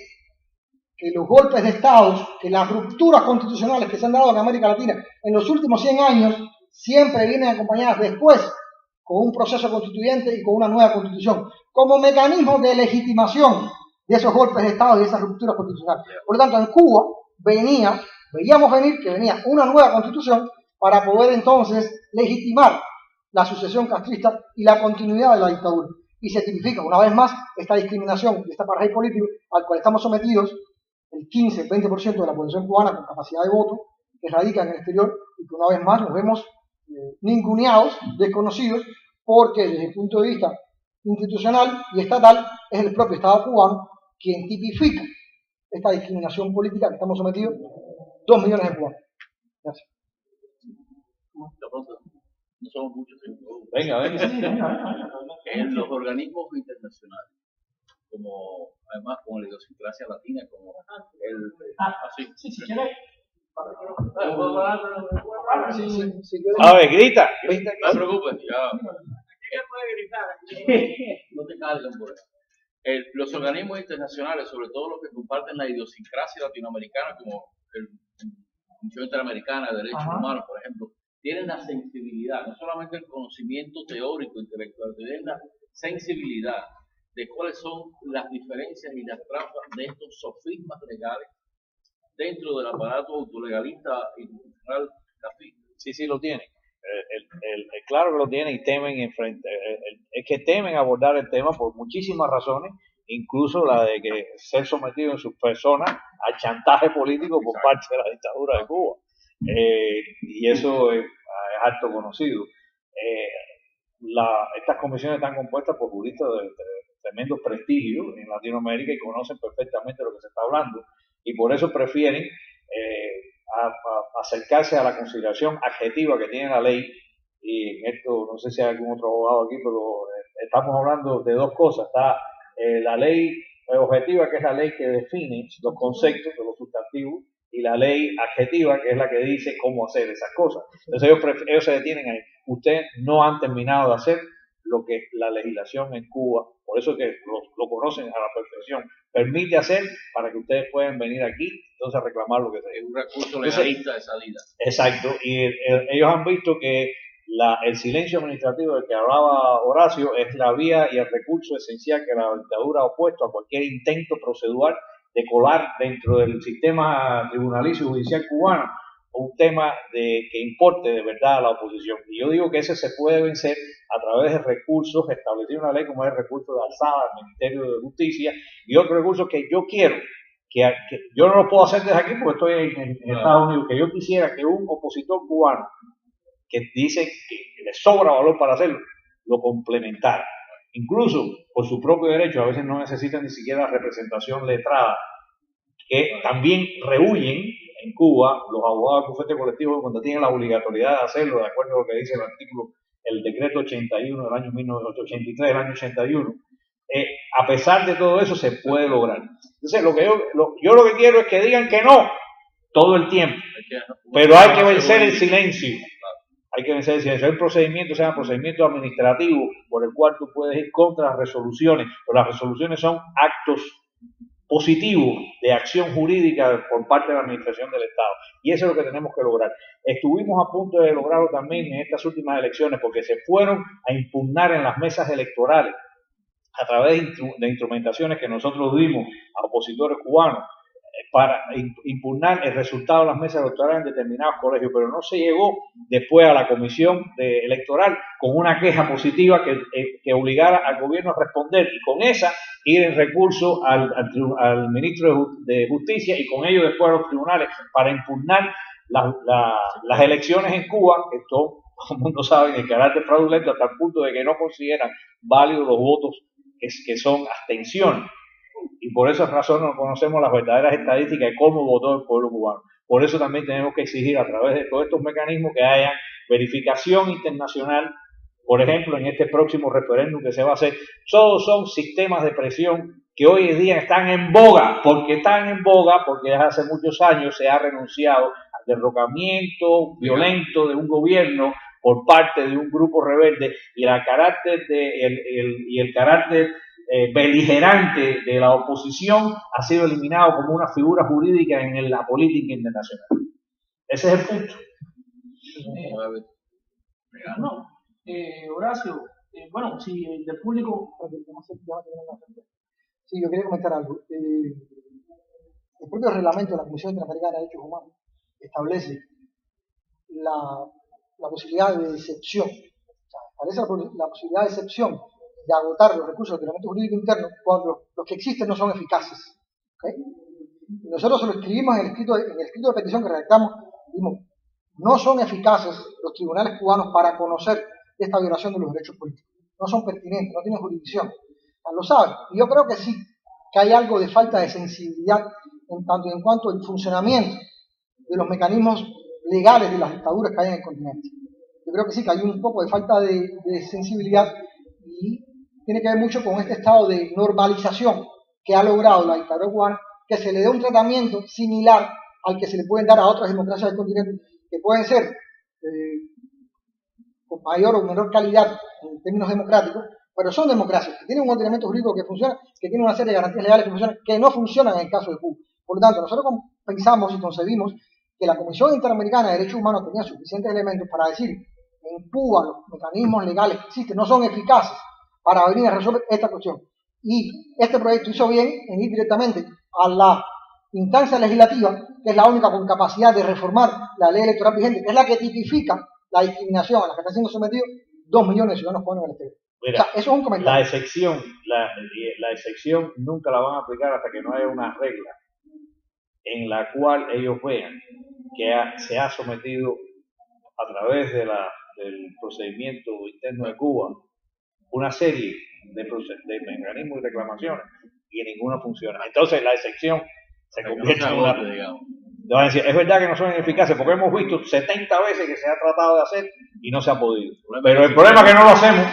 que los golpes de Estado, que las rupturas constitucionales que se han dado en América Latina en los últimos 100 años, siempre vienen acompañadas después con un proceso constituyente y con una nueva constitución, como mecanismo de legitimación de esos golpes de Estado y de esas rupturas constitucionales. Por lo tanto, en Cuba veíamos venir que venía una nueva constitución para poder entonces legitimar la sucesión castrista y la continuidad de la dictadura. Y se tipifica una vez más esta discriminación y este apartheid político al cual estamos sometidos el 15-20% de la población cubana con capacidad de voto que radica en el exterior y que una vez más nos vemos ninguneados, desconocidos, porque desde el punto de vista institucional y estatal es el propio Estado cubano quien tipifica esta discriminación política que estamos sometidos 2 millones de cubanos. Gracias. No somos muchos. Venga. En los organismos internacionales, como además con la idiosincrasia latina, como así. Si quieres. A ver, grita. No te preocupes, ya. ¿Qué puede gritar? No te cargan por eso. Los organismos internacionales, sobre todo los que comparten la idiosincrasia latinoamericana, como la Comisión Interamericana de Derechos Humanos, por ejemplo, tienen la sensibilidad, no solamente el conocimiento teórico, intelectual, tienen la sensibilidad de cuáles son las diferencias y las trampas de estos sofismas legales dentro del aparato autolegalista institucional cafista. Sí, lo tienen. Claro que lo tienen y temen es que temen abordar el tema por muchísimas razones, incluso la de que ser sometido en sus personas al chantaje político por parte de la dictadura de Cuba. Y eso es harto conocido. Estas comisiones están compuestas por juristas de tremendo prestigio en Latinoamérica y conocen perfectamente lo que se está hablando, y por eso prefieren acercarse a la consideración adjetiva que tiene la ley. Y en esto no sé si hay algún otro abogado aquí, pero estamos hablando de 2 cosas. Está la ley objetiva, que es la ley que define los conceptos de los sustantivos, y la ley adjetiva, que es la que dice cómo hacer esas cosas. Entonces ellos se detienen ahí. Ustedes no han terminado de hacer lo que la legislación en Cuba, por eso que lo conocen a la perfección, permite hacer para que ustedes puedan venir aquí, entonces a reclamar lo que sea. Es un recurso legalista de salida. Exacto, y ellos han visto que el silencio administrativo del que hablaba Horacio es la vía y el recurso esencial que la dictadura ha opuesto a cualquier intento procedural de colar dentro del sistema tribunalicio judicial cubano un tema que importe de verdad a la oposición. Y yo digo que ese se puede vencer a través de recursos, establecer una ley como es el recurso de alzada al Ministerio de Justicia y otros recursos que yo quiero, que yo no lo puedo hacer desde aquí porque estoy en Estados Unidos, que yo quisiera que un opositor cubano que dice que le sobra valor para hacerlo, lo complementara. incluso por su propio derecho, a veces no necesitan ni siquiera representación letrada, que también rehuyen en Cuba los abogados del bufete colectivo cuando tienen la obligatoriedad de hacerlo, de acuerdo a lo que dice el artículo, el decreto 81 del año 1983, del año 81. A pesar de todo eso se puede lograr. Entonces, yo lo que quiero es que digan que no todo el tiempo, pero hay que vencer el silencio. Hay que vencer el silencio. El procedimiento se llama procedimiento administrativo por el cual tú puedes ir contra las resoluciones, pero las resoluciones son actos positivos de acción jurídica por parte de la administración del Estado. Y eso es lo que tenemos que lograr. Estuvimos a punto de lograrlo también en estas últimas elecciones porque se fueron a impugnar en las mesas electorales a través de instrumentaciones que nosotros dimos a opositores cubanos para impugnar el resultado de las mesas electorales en determinados colegios, pero no se llegó después a la comisión electoral con una queja positiva que obligara al gobierno a responder y con esa ir en recurso al ministro de Justicia y con ello después a los tribunales para impugnar las elecciones en Cuba, que todo el mundo sabe el carácter fraudulento hasta el punto de que no consideran válidos los votos que son abstenciones. Y por esa razón no conocemos las verdaderas estadísticas de cómo votó el pueblo cubano. Por eso también tenemos que exigir a través de todos estos mecanismos que haya verificación internacional. Por ejemplo, en este próximo referéndum que se va a hacer, todos son sistemas de presión que hoy en día están en boga, porque desde hace muchos años se ha renunciado al derrocamiento violento de un gobierno por parte de un grupo rebelde y el carácter beligerante de la oposición ha sido eliminado como una figura jurídica en la política internacional. Ese es el punto. Horacio, bueno, si del público... Sí, yo quería comentar algo. El propio reglamento de la Comisión Interamericana de Derechos Humanos establece la posibilidad de excepción. O sea, establece la posibilidad de excepción de agotar los recursos del ordenamiento jurídico interno cuando los que existen no son eficaces. ¿Okay? Nosotros lo escribimos en el escrito de petición que redactamos, dijimos, no son eficaces los tribunales cubanos para conocer esta violación de los derechos políticos. No son pertinentes, no tienen jurisdicción. Lo saben. Y yo creo que sí, que hay algo de falta de sensibilidad en tanto y en cuanto al funcionamiento de los mecanismos legales de las dictaduras que hay en el continente. Yo creo que sí, que hay un poco de falta de sensibilidad y tiene que ver mucho con este estado de normalización que ha logrado la dictadura cubana, que se le dé un tratamiento similar al que se le pueden dar a otras democracias del continente, que pueden ser con mayor o menor calidad en términos democráticos, pero son democracias que tienen un ordenamiento jurídico que funciona, que tienen una serie de garantías legales que funcionan, que no funcionan en el caso de Cuba. Por lo tanto, nosotros pensamos y concebimos que la Comisión Interamericana de Derechos Humanos tenía suficientes elementos para decir en Cuba los mecanismos legales que existen no son eficaces para venir a resolver esta cuestión. Y este proyecto hizo bien en ir directamente a la instancia legislativa, que es la única con capacidad de reformar la ley electoral vigente, que es la que tipifica la discriminación a la que están siendo sometidos 2 millones de ciudadanos cubanos en el exterior. Mira, o sea, eso es un comentario. La excepción nunca la van a aplicar hasta que no haya una regla en la cual ellos vean que se ha sometido a través del procedimiento interno de Cuba una serie de mecanismos y reclamaciones y ninguna funciona. Entonces la excepción se convierte en una... Van a decir, es verdad que no son eficaces porque hemos visto 70 veces que se ha tratado de hacer y no se ha podido. Pero el problema es que no lo hacemos,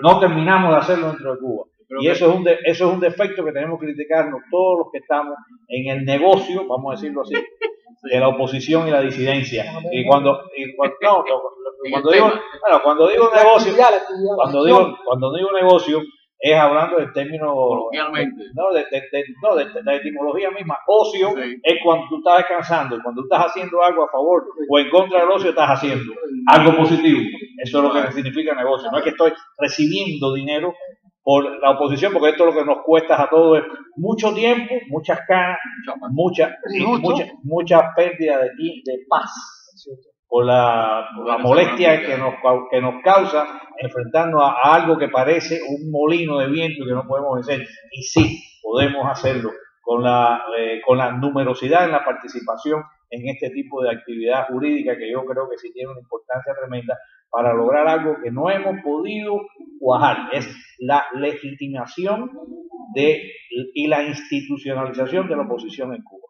no terminamos de hacerlo dentro de Cuba. Y eso es un defecto que tenemos que criticarnos todos los que estamos en el negocio, vamos a decirlo así, de la oposición y la disidencia. Cuando digo negocio es hablando del término de la etimología misma. Ocio es cuando tú estás descansando, cuando tú estás haciendo algo a favor o en contra del ocio, estás haciendo algo positivo. Eso es lo que significa negocio. No es que estoy recibiendo dinero por la oposición, porque esto es lo que nos cuesta a todos, es mucho tiempo, muchas canas, mucha pérdida de paz por la molestia que nos causa enfrentarnos a algo que parece un molino de viento que no podemos vencer. Y sí, podemos hacerlo con la numerosidad en la participación en este tipo de actividad jurídica, que yo creo que sí tiene una importancia tremenda, para lograr algo que no hemos podido cuajar. Es la legitimación y la institucionalización de la oposición en Cuba.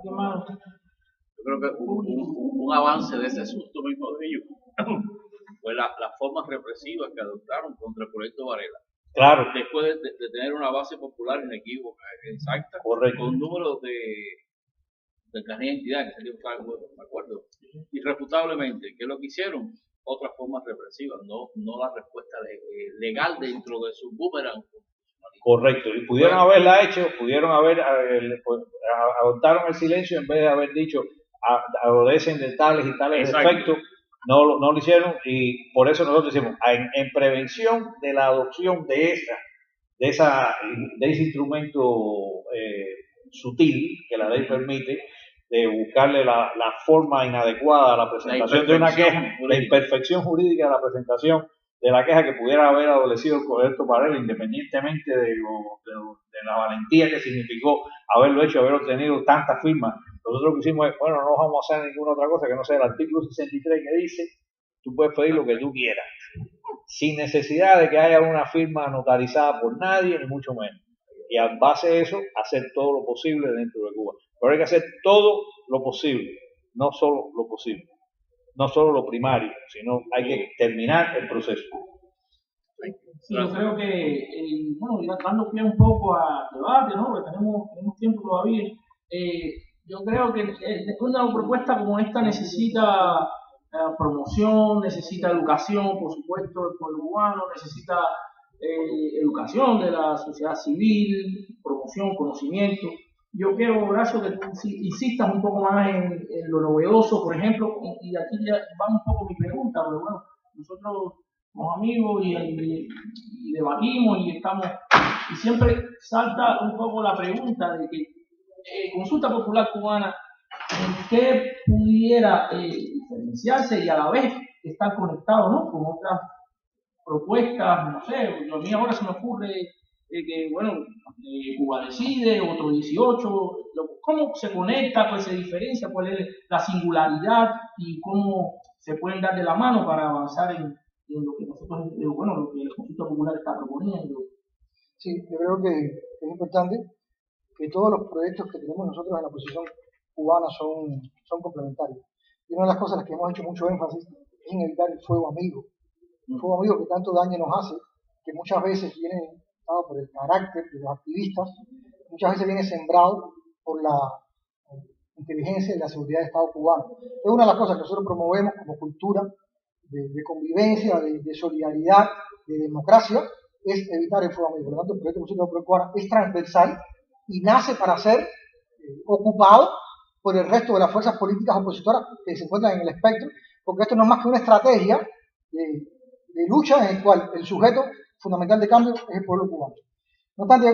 Yo creo que un avance de ese susto mismo de ellos fue las formas represivas que adoptaron contra el proyecto Varela. Claro. Después de tener una base popular inequívoca, exacta, correcto, con números de carnet de identidad que se de acuerdo, irrefutablemente, ¿qué es lo que hicieron? Otras formas represivas, no la respuesta legal dentro de su boomerang. Correcto, y pudieron haberla hecho, adoptaron el silencio en vez de haber dicho adolecen de tales y tales efectos, no lo hicieron, y por eso nosotros decimos, en prevención de la adopción de ese instrumento sutil que la ley permite, de buscarle la forma inadecuada a la presentación de una queja, la imperfección jurídica de la presentación de la queja que pudiera haber adolecido el proyecto Varela, independientemente de la valentía que significó haberlo hecho, haber obtenido tantas firmas. Nosotros lo que hicimos es, bueno, no vamos a hacer ninguna otra cosa que no sea el artículo 63 que dice, tú puedes pedir lo que tú quieras, sin necesidad de que haya una firma notarizada por nadie, ni mucho menos. Y a base de eso, hacer todo lo posible dentro de Cuba. Pero hay que hacer todo lo posible, no solo lo posible, no solo lo primario, sino hay que terminar el proceso. Sí, yo creo que, bueno, dando pie un poco al debate, ¿no? Porque tenemos tiempo todavía. Yo creo que una propuesta como esta necesita promoción, necesita educación, por supuesto, del pueblo cubano, necesita educación de la sociedad civil, promoción, conocimiento. Yo quiero, Horacio, que tú insistas un poco más en lo novedoso, por ejemplo, y aquí ya va un poco mi pregunta, pero bueno, nosotros somos amigos y debatimos y siempre salta un poco la pregunta de que Consulta Popular Cubana, ¿en qué pudiera diferenciarse y a la vez estar conectado, ¿no?, con otras propuestas? No sé, a mí ahora se me ocurre que, bueno, Cuba Decide, otro 18, ¿cómo se conecta, pues se diferencia, cuál es la singularidad y cómo se pueden dar de la mano para avanzar en lo que nosotros, lo que la Consulta Popular está proponiendo? Sí, yo creo que es importante que todos los proyectos que tenemos nosotros en la oposición cubana son complementarios. Y una de las cosas en las que hemos hecho mucho énfasis es en evitar el fuego amigo. El fuego amigo que tanto daño nos hace, que muchas veces viene dado por el carácter de los activistas, muchas veces viene sembrado por la inteligencia y la seguridad del Estado cubano. Es una de las cosas que nosotros promovemos como cultura de convivencia, de solidaridad, de democracia, es evitar el fuego amigo. Por lo tanto, el proyecto de Consulta Popular Cubana es transversal y nace para ser ocupado por el resto de las fuerzas políticas opositoras que se encuentran en el espectro, porque esto no es más que una estrategia de lucha en el cual el sujeto fundamental de cambio es el pueblo cubano. No obstante,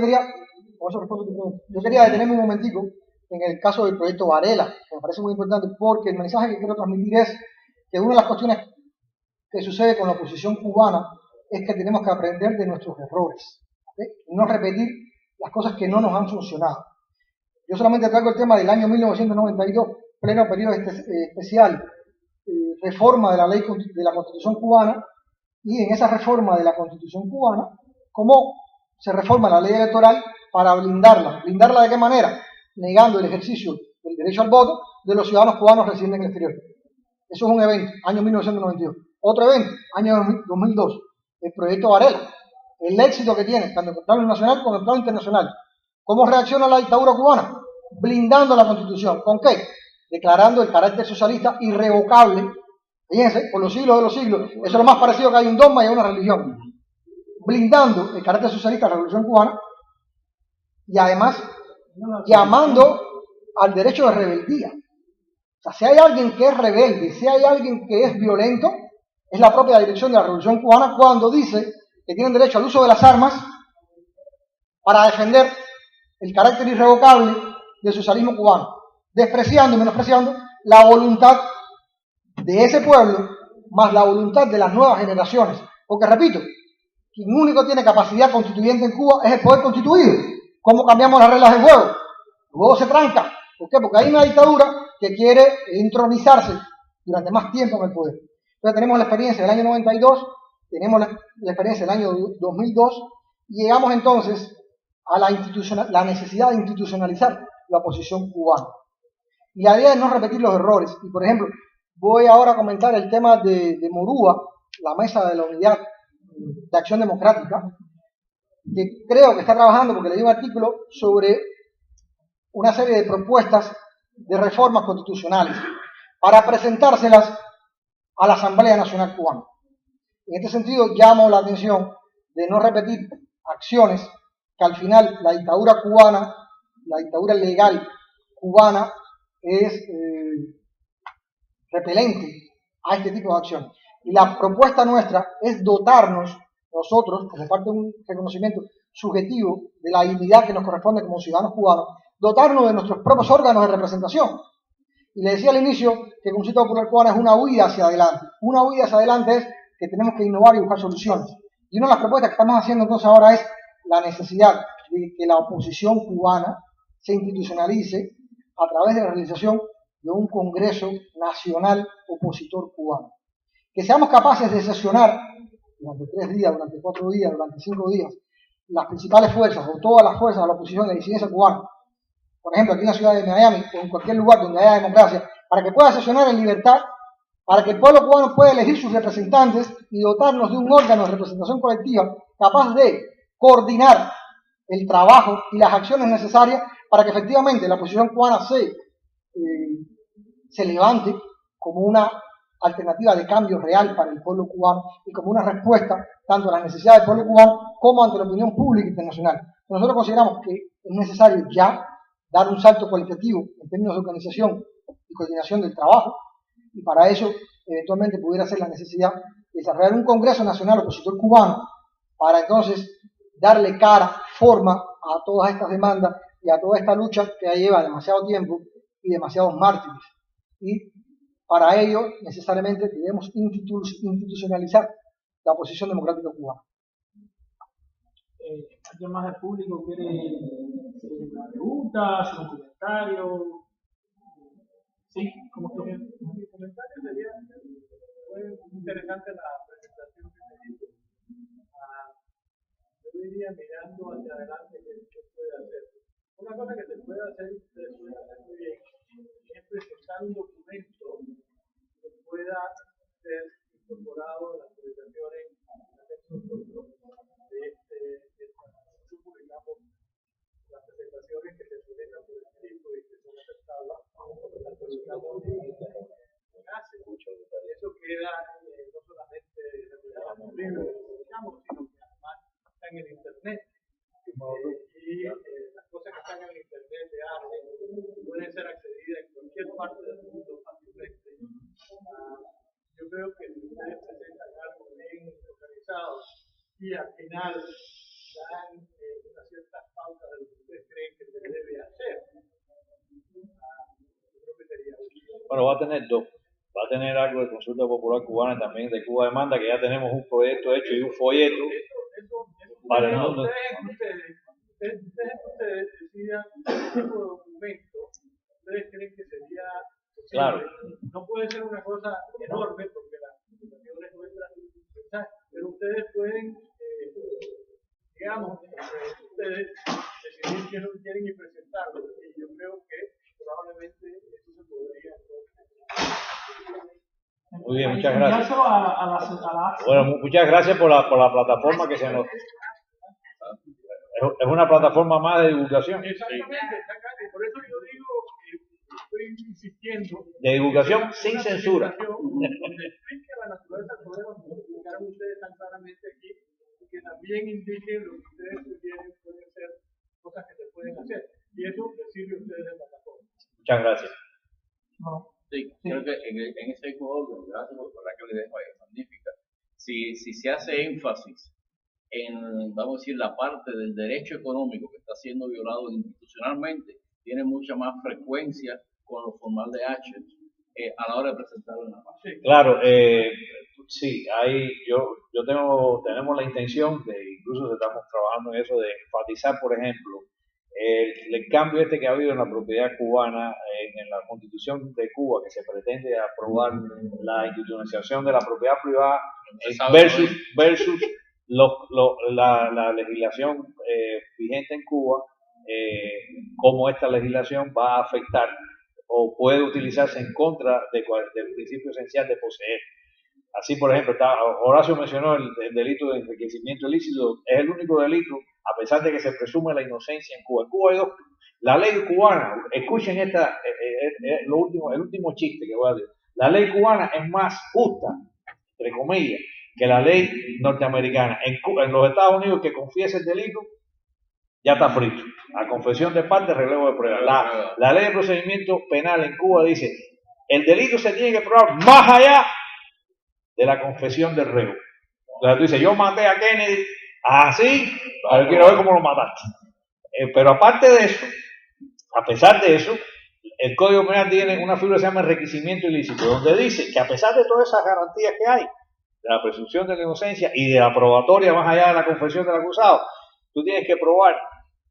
yo quería detenerme un momentico en el caso del proyecto Varela, que me parece muy importante, porque el mensaje que quiero transmitir es que una de las cuestiones que sucede con la oposición cubana es que tenemos que aprender de nuestros errores, ¿okay? Y no repetir las cosas que no nos han funcionado. Yo solamente traigo el tema del año 1992, pleno periodo especial, reforma de la ley de la Constitución cubana, y en esa reforma de la Constitución cubana, cómo se reforma la ley electoral para blindarla. ¿Blindarla de qué manera? Negando el ejercicio del derecho al voto de los ciudadanos cubanos residentes en el exterior. Eso es un evento, año 1992. Otro evento, año 2002, el proyecto Varela. El éxito que tiene, tanto en el plano nacional como en el plano internacional. ¿Cómo reacciona la dictadura cubana? Blindando la Constitución. ¿Con qué? Declarando el carácter socialista irrevocable. Fíjense, por los siglos de los siglos. Eso es lo más parecido que hay un dogma y a una religión. Blindando el carácter socialista de la Revolución Cubana y además llamando al derecho de rebeldía. O sea, si hay alguien que es rebelde, si hay alguien que es violento, es la propia dirección de la Revolución Cubana cuando dice que tienen derecho al uso de las armas para defender el carácter irrevocable del socialismo cubano, despreciando y menospreciando la voluntad de ese pueblo más la voluntad de las nuevas generaciones. Porque, repito, quien único tiene capacidad constituyente en Cuba es el poder constituido. ¿Cómo cambiamos las reglas del juego? El juego se tranca. ¿Por qué? Porque hay una dictadura que quiere entronizarse durante más tiempo en el poder. Entonces tenemos la experiencia del año 92, tenemos la experiencia del año 2002 y llegamos entonces a la necesidad de institucionalizar la oposición cubana. Y la idea es no repetir los errores. Y por ejemplo, voy ahora a comentar el tema de Morúa, la Mesa de la Unidad de Acción Democrática, que creo que está trabajando, porque leí un artículo sobre una serie de propuestas de reformas constitucionales para presentárselas a la Asamblea Nacional Cubana. En este sentido, llamo la atención de no repetir acciones que al final la dictadura cubana, la dictadura legal cubana, es repelente a este tipo de acción. Y la propuesta nuestra es dotarnos nosotros, como parte de un reconocimiento subjetivo de la dignidad que nos corresponde como ciudadanos cubanos, dotarnos de nuestros propios órganos de representación. Y le decía al inicio que el Consulta Popular Cubana es una huida hacia adelante. Una huida hacia adelante es que tenemos que innovar y buscar soluciones. Y una de las propuestas que estamos haciendo entonces ahora es la necesidad de que la oposición cubana se institucionalice a través de la realización de un Congreso Nacional Opositor Cubano. Que seamos capaces de sesionar durante 3 días, durante 4 días, durante 5 días, las principales fuerzas o todas las fuerzas de la oposición de la disidencia cubana, por ejemplo aquí en la ciudad de Miami o en cualquier lugar donde haya democracia, para que pueda sesionar en libertad, para que el pueblo cubano pueda elegir sus representantes y dotarnos de un órgano de representación colectiva capaz de coordinar el trabajo y las acciones necesarias para que efectivamente la oposición cubana se levante como una alternativa de cambio real para el pueblo cubano y como una respuesta tanto a las necesidades del pueblo cubano como ante la opinión pública internacional. Nosotros consideramos que es necesario ya dar un salto cualitativo en términos de organización y coordinación del trabajo, y para eso eventualmente pudiera ser la necesidad de desarrollar un Congreso Nacional Opositor Cubano para entonces darle cara, forma a todas estas demandas y a toda esta lucha que ya lleva demasiado tiempo y demasiados mártires. Y para ello necesariamente debemos institucionalizar la oposición democrática cubana. ¿Alguien más del público quiere hacer una pregunta, hacer un comentario? Sí, ¿cómo está bien? Mi comentario sería, fue interesante la presentación que se hizo. Yo diría mirando hacia adelante qué se puede hacer. Una cosa que se puede hacer, ustedes pueden hacer muy bien, es presentar un documento que pueda ser incorporado en las presentaciones nosotros publicamos las presentaciones que se presentan por escrito y que son aceptadas, las publicamos en enlace. Eso queda no solamente reflejado en un libro que publicamos, sino que además está en el internet. Y las cosas que están en el internet de arte pueden ser accedidas en cualquier parte del mundo fácilmente. Yo creo que si ustedes presentan algo bien organizado y al final dan unas ciertas pautas de lo que ustedes creen que se debe hacer, yo creo que sería útil. Bueno, va a tener dos. Va a tener algo de Consulta Popular Cubana, también de Cuba Demanda, que ya tenemos un proyecto hecho y un folleto para el mundo. Ustedes decían qué tipo de documento ustedes creen que sería posible. Claro. No puede ser una cosa enorme porque las presentaciones nuestras, pero ustedes pueden, digamos, ustedes decidir qué es lo que quieren y presentarlo. Y yo creo que probablemente eso se podría Muy bien, muchas gracias. A Bueno, muchas gracias por la plataforma que se nos... Es una plataforma más de divulgación. Exactamente. Por eso yo digo que estoy insistiendo. De divulgación sin censura. Donde explique la naturaleza del problema, como explicaron ustedes tan claramente aquí, y que también indiquen lo que ustedes sugieren pueden ser cosas que se pueden hacer. Y eso les sirve a ustedes de plataforma. Muchas gracias. Sí, creo que en ese mismo orden, gracias por la que le dejo ahí, magnífica. Si se hace énfasis en, vamos a decir, la parte del derecho económico que está siendo violado institucionalmente, tiene mucha más frecuencia con lo formal de H a la hora de presentarlo en la paz. Claro, sí, tenemos la intención de, incluso estamos trabajando en eso, de enfatizar, por ejemplo, el cambio este que ha habido en la propiedad cubana, en la constitución de Cuba, que se pretende aprobar la institucionalización de la propiedad privada versus la legislación vigente en Cuba, cómo esta legislación va a afectar o puede utilizarse en contra del principio esencial de poseer. Así, por ejemplo, Horacio mencionó el delito de enriquecimiento ilícito, es el único delito, a pesar de que se presume la inocencia en Cuba. En Cuba hay dos, la ley cubana, escuchen el último chiste que voy a decir, la ley cubana es más justa, entre comillas, que la ley norteamericana. En los Estados Unidos, que confiese el delito, ya está frito. A confesión de parte, relevo de prueba. La ley de procedimiento penal en Cuba dice, el delito se tiene que probar más allá de la confesión del reo. Entonces tú dices, yo maté a Kennedy, así, ahora quiero ver cómo lo mataste. Pero aparte de eso, a pesar de eso, el Código Penal tiene una figura que se llama enriquecimiento ilícito, donde dice que a pesar de todas esas garantías que hay, de la presunción de la inocencia y de la probatoria más allá de la confesión del acusado, tú tienes que probar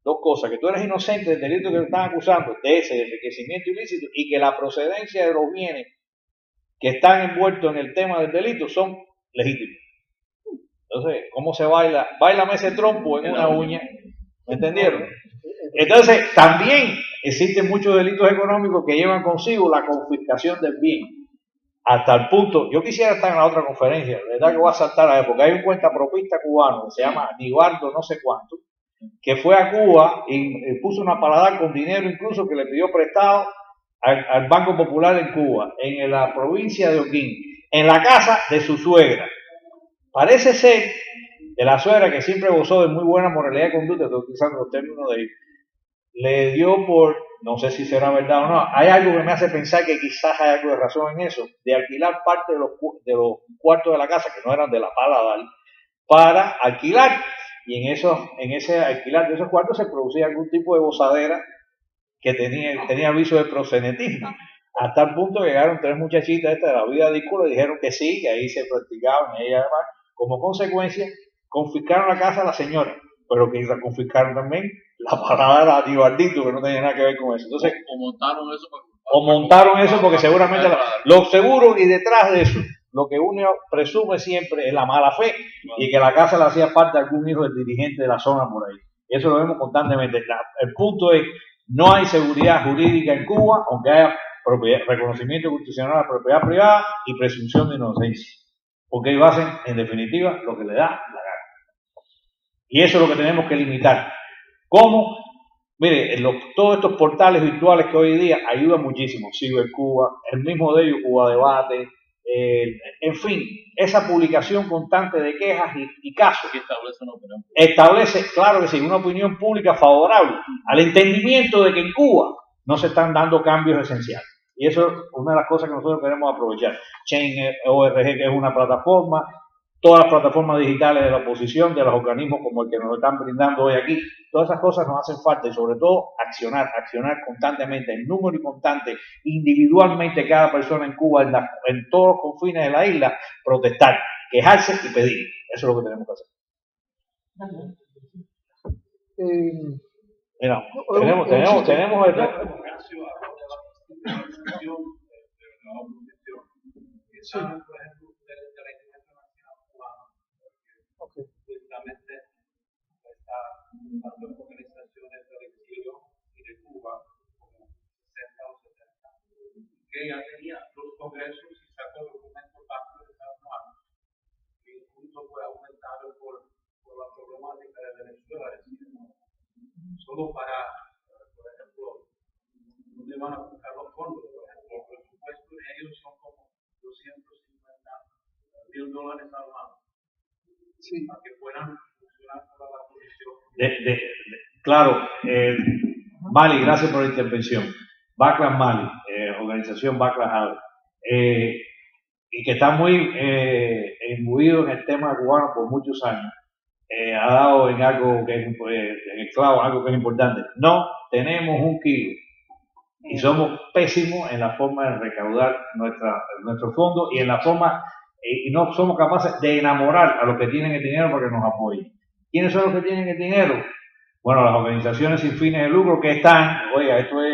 dos cosas, que tú eres inocente del delito que te están acusando, de ese enriquecimiento ilícito, y que la procedencia de los bienes que están envueltos en el tema del delito son legítimos. Entonces, ¿cómo se baila? Báilame ese trompo en una uña. ¿Me entendieron? Entonces, también existen muchos delitos económicos que llevan consigo la confiscación del bien. Hasta el punto, yo quisiera estar en la otra conferencia, de verdad que voy a saltar a ver, porque hay un cuentapropista cubano que se llama Nibardo no sé cuánto, que fue a Cuba y puso una paladar con dinero incluso que le pidió prestado al Banco Popular en Cuba, en la provincia de Oquín, en la casa de su suegra. Parece ser que la suegra, que siempre gozó de muy buena moralidad de conducta, estoy utilizando los términos de él, le dio por, no sé si será verdad o no, hay algo que me hace pensar que quizás hay algo de razón en eso, de alquilar parte de los cuartos de la casa, que no eran de la paladar, para alquilar. Y en ese alquilar de esos cuartos se producía algún tipo de gozadera que tenía aviso de proxenetismo, hasta el punto que llegaron tres muchachitas estas de la vida dícola y dijeron que sí, que ahí se practicaban, ella además, como consecuencia, confiscaron la casa a la señora, pero que confiscaron también la palabra de Ibardito, que no tenía nada que ver con eso. Entonces, o montaron eso porque seguramente lo seguro, y detrás de eso, lo que uno presume siempre es la mala fe, y que la casa le hacía parte de algún hijo del dirigente de la zona por ahí. Eso lo vemos constantemente. El punto es, no hay seguridad jurídica en Cuba, aunque haya reconocimiento constitucional a la propiedad privada y presunción de inocencia, porque ellos hacen, en definitiva, lo que le da la gana. Y eso es lo que tenemos que limitar. ¿Cómo? Mire, todos estos portales virtuales que hoy día ayudan muchísimo, Cibercuba, el mismo de ellos, Cuba Debate, en fin, esa publicación constante de quejas y casos que establece, claro que sí, una opinión pública favorable al entendimiento de que en Cuba no se están dando cambios esenciales. Y eso es una de las cosas que nosotros queremos aprovechar. Chain.org, que es una plataforma, todas las plataformas digitales de la oposición, de los organismos como el que nos están brindando hoy aquí, todas esas cosas nos hacen falta, y sobre todo accionar constantemente, en número y constante, individualmente cada persona en Cuba, en todos los confines de la isla, protestar, quejarse y pedir. Eso es lo que tenemos que hacer. Mira, tenemos el... Justamente tanto organizaciones del exilio y de Cuba como 60 o 70, que ya tenía los congresos y sacó documentos pactos de San Juan, que incluso fue aumentado por la problemática de Venezuela, solo para, por ejemplo, dónde van a buscar los fondos, por ejemplo, el presupuesto de ellos son como $250,000 al año. Sí, para que puedan funcionar toda la posición. Claro, Mali, gracias por la intervención. Backlash Mali, organización Backlash Mali, y que está muy imbuido en el tema cubano por muchos años, ha dado en algo que es en el clavo, algo que es importante. No tenemos un kilo y somos pésimos en la forma de recaudar nuestros fondos y en la forma, y no somos capaces de enamorar a los que tienen el dinero para que nos apoyen. ¿Quiénes son los que tienen el dinero? Bueno, las organizaciones sin fines de lucro que están, oiga, esto es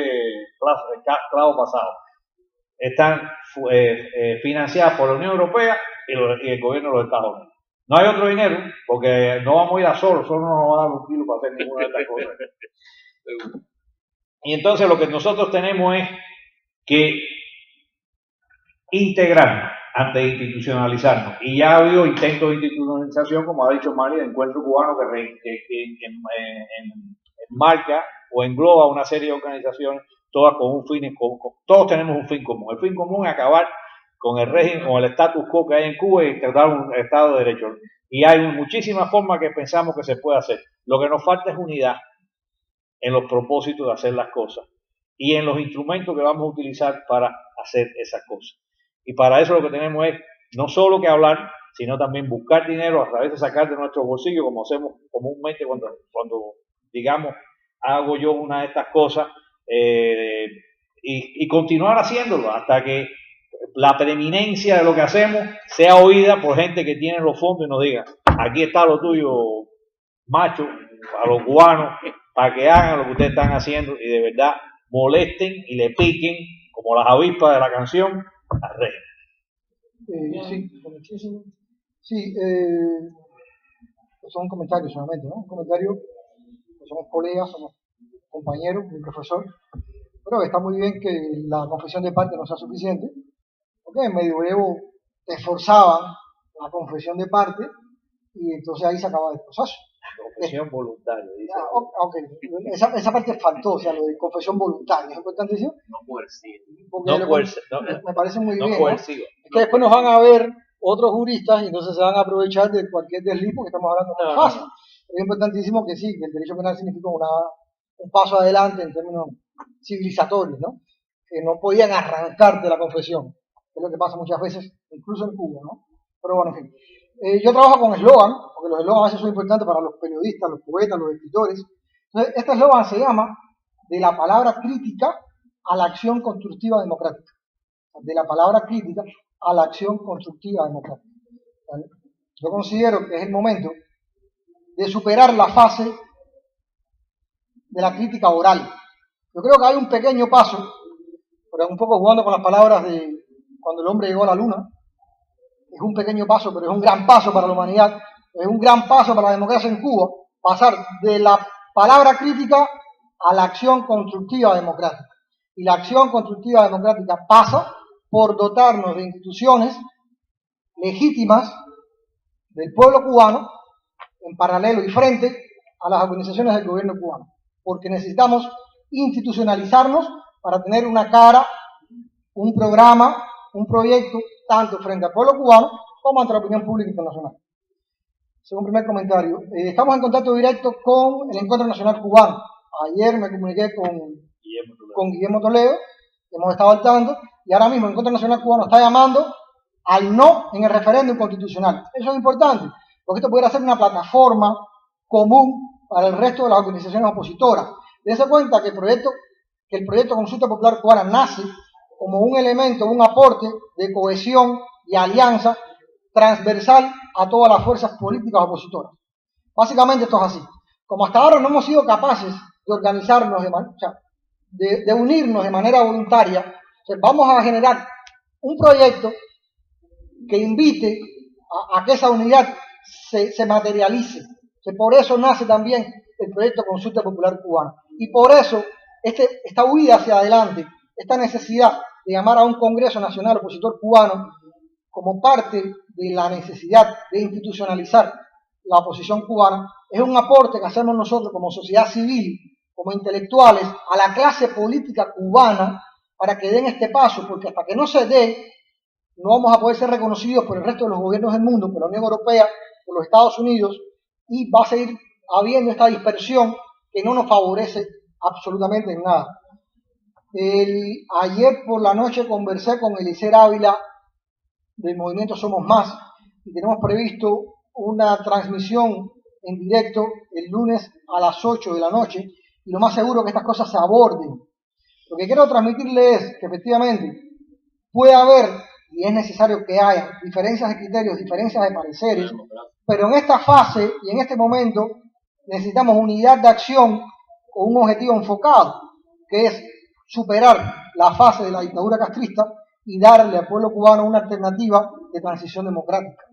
clavo pasado, están financiadas por la Unión Europea y el gobierno de los Estados Unidos. No hay otro dinero, porque no vamos a ir a solo no nos va a dar un kilo para hacer ninguna de estas cosas. Y entonces lo que nosotros tenemos es que integrarnos antes de institucionalizarnos. Y ya ha habido intentos de institucionalización, como ha dicho María, de Encuentro Cubano que enmarca o engloba una serie de organizaciones, todas con un fin común. Todos tenemos un fin común. El fin común es acabar con el régimen, con el status quo que hay en Cuba y tratar un Estado de Derecho. Y hay muchísimas formas que pensamos que se puede hacer. Lo que nos falta es unidad en los propósitos de hacer las cosas y en los instrumentos que vamos a utilizar para hacer esas cosas. Y para eso lo que tenemos es no solo que hablar, sino también buscar dinero a través de sacar de nuestro bolsillo, como hacemos comúnmente cuando digamos, hago yo una de estas cosas, y continuar haciéndolo hasta que la preeminencia de lo que hacemos sea oída por gente que tiene los fondos y nos diga, aquí está lo tuyo, macho, a los cubanos, para que hagan lo que ustedes están haciendo y de verdad molesten y le piquen, como las avispas de la canción, al rey. Sí, son comentarios solamente, ¿no? Un comentario, somos colegas, somos compañeros, un profesor, pero está muy bien que la confesión de parte no sea suficiente, porque en medioevo te esforzaban la confesión de parte y entonces ahí se acaba el proceso. Confesión voluntaria, dice. Okay. Esa parte faltó, o sea, lo de confesión voluntaria, es importantísimo. No coercivo. Me parece muy bien. Coercivo. Es que después nos van a ver otros juristas y entonces se van a aprovechar de cualquier desliz porque estamos hablando de fácil. Es importantísimo que sí, que el derecho penal significa un paso adelante en términos civilizatorios, ¿no? Que no podían arrancarte la confesión, es lo que pasa muchas veces, incluso en Cuba, ¿no? Pero bueno, en fin. Yo trabajo con eslogan, porque los eslogans a veces son importantes para los periodistas, los poetas, los escritores. Entonces, este eslogan se llama de la palabra crítica a la acción constructiva democrática. De la palabra crítica a la acción constructiva democrática. ¿Vale? Yo considero que es el momento de superar la fase de la crítica oral. Yo creo que hay un pequeño paso, pero un poco jugando con las palabras de cuando el hombre llegó a la luna. Es un pequeño paso, pero es un gran paso para la humanidad, es un gran paso para la democracia en Cuba, pasar de la palabra crítica a la acción constructiva democrática. Y la acción constructiva democrática pasa por dotarnos de instituciones legítimas del pueblo cubano, en paralelo y frente a las organizaciones del gobierno cubano, porque necesitamos institucionalizarnos para tener una cara, un programa, un proyecto, tanto frente al pueblo cubano como ante la opinión pública internacional. Según primer comentario, estamos en contacto directo con el Encuentro Nacional Cubano. Ayer me comuniqué con Guillermo Toledo, hemos estado al tanto, y ahora mismo el Encuentro Nacional Cubano está llamando al no en el referéndum constitucional. Eso es importante, porque esto pudiera ser una plataforma común para el resto de las organizaciones opositoras. Dense cuenta que el proyecto Consulta Popular Cubana nace como un elemento, un aporte de cohesión y alianza transversal a todas las fuerzas políticas opositoras. Básicamente esto es así. Como hasta ahora no hemos sido capaces de organizarnos, de unirnos de manera voluntaria, vamos a generar un proyecto que invite a que esa unidad se materialice. Por eso nace también el proyecto Consulta Popular Cubana. Y por eso esta huida hacia adelante, esta necesidad de llamar a un Congreso Nacional Opositor Cubano como parte de la necesidad de institucionalizar la oposición cubana, es un aporte que hacemos nosotros como sociedad civil, como intelectuales, a la clase política cubana para que den este paso, porque hasta que no se dé, no vamos a poder ser reconocidos por el resto de los gobiernos del mundo, por la Unión Europea, por los Estados Unidos, y va a seguir habiendo esta dispersión que no nos favorece absolutamente en nada. Ayer por la noche conversé con Eliezer Ávila del Movimiento Somos Más y tenemos previsto una transmisión en directo el lunes a las 8 de la noche y lo más seguro es que estas cosas se aborden. Lo que quiero transmitirle es que efectivamente puede haber, y es necesario que haya, diferencias de criterios, diferencias de pareceres, pero en esta fase y en este momento necesitamos unidad de acción con un objetivo enfocado, que es superar la fase de la dictadura castrista y darle al pueblo cubano una alternativa de transición democrática.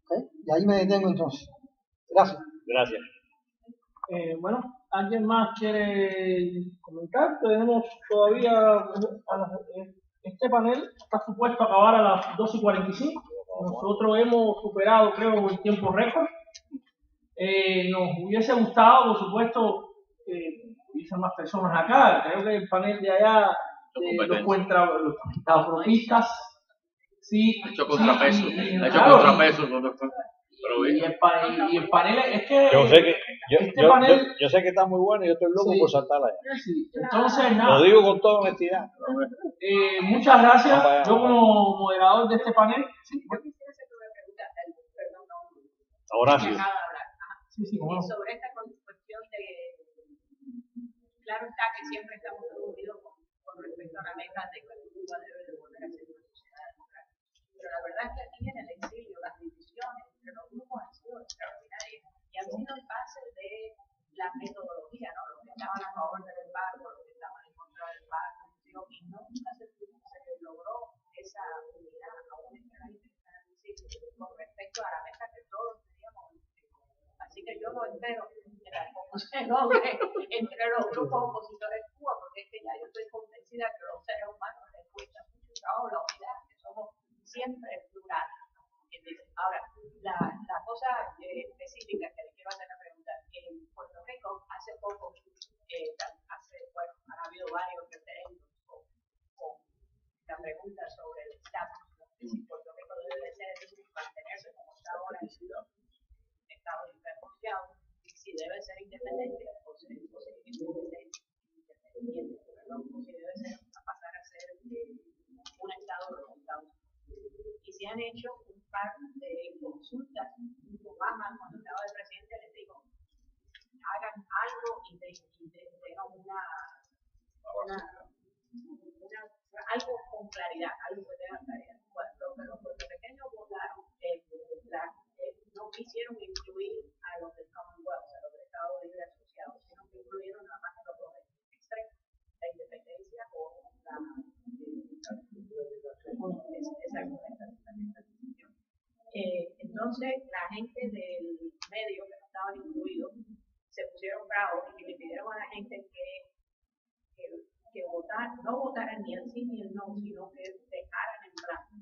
¿Okay? Y ahí me detengo entonces. Gracias. Gracias. Bueno, ¿alguien más quiere comentar? Tenemos todavía este panel está supuesto a acabar a las 12:45. Nosotros hemos superado, creo, el tiempo récord. Nos hubiese gustado, por supuesto, que hubiesen más personas acá. Creo que el panel de allá, los contrapropistas, sí. Ha hecho contrapeso. Y el panel es que yo sé que está muy bueno y yo estoy loco por saltarla allá. Sí. Entonces, nada. Lo digo con toda honestidad. Muchas gracias. Yo como moderador de este panel. Sí. Horacio. Sobre esta cuestión de, claro está que siempre estamos unidos con respecto a la meta de que Cuba debe de volver a ser una sociedad democrática. Pero la verdad es que aquí en el exilio las divisiones entre los grupos han sido extraordinarias y han sido en base de la metodología, ¿no? Los que estaban a favor del embargo, los que estaban en contra del embargo, y nunca se logró esa unidad aún entre la gente que está en el exilio con respecto a la meta que todos teníamos. Así que yo lo espero que tampoco se logre entre los grupos opositores de Cuba, porque es que ya yo estoy convencida que los seres humanos les cuesta mucho trabajo la unidad, que somos siempre plurales. Ahora, la cosa específica que le quiero hacer la pregunta, en Puerto Rico hace poco, han habido varios referendos con la pregunta sobre el estatus, si Puerto Rico debe ser mantenerse como está ahora en Estado diferenciado, si debe ser independiente o si debe ser independiente, o si debe ser pasar a ser un Estado de los Estados Unidos. Y se han hecho un par de consultas. Obama, cuando estaba el presidente, les dijo: hagan algo y tengan algo con claridad, algo que tenga claridad. Bueno, los puertorriqueños votaron, no quisieron incluir a los del Commonwealth, a los del Estado Libre Asociado, sino que incluyeron nada más a los dos extremos, la independencia o la entonces la gente del medio que no estaban incluidos se pusieron bravos y le pidieron a la gente que no votaran ni el sí ni el no, sino que dejaran en blanco.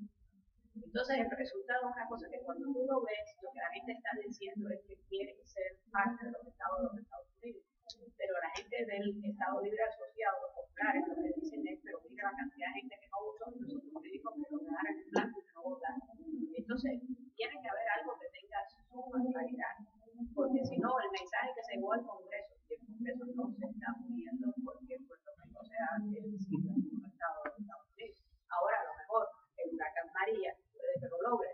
Entonces el resultado es una cosa que cuando tú lo ves, lo que la gente está diciendo es que quieren ser parte de los Estados Unidos, pero la gente del Estado Libre Asociado, los populares, lo que dicen es: pero mira la cantidad de gente que no votó, y nosotros pedimos que lo dejaran en blanco y que no votaran. Entonces tiene que haber algo que tenga suma claridad, porque si no, el mensaje que se llevó al Congreso, y el Congreso no se está moviendo porque Puerto Rico sea el segundo Estado de los Estados Unidos. Ahora, a lo mejor el huracán María puede que lo logre,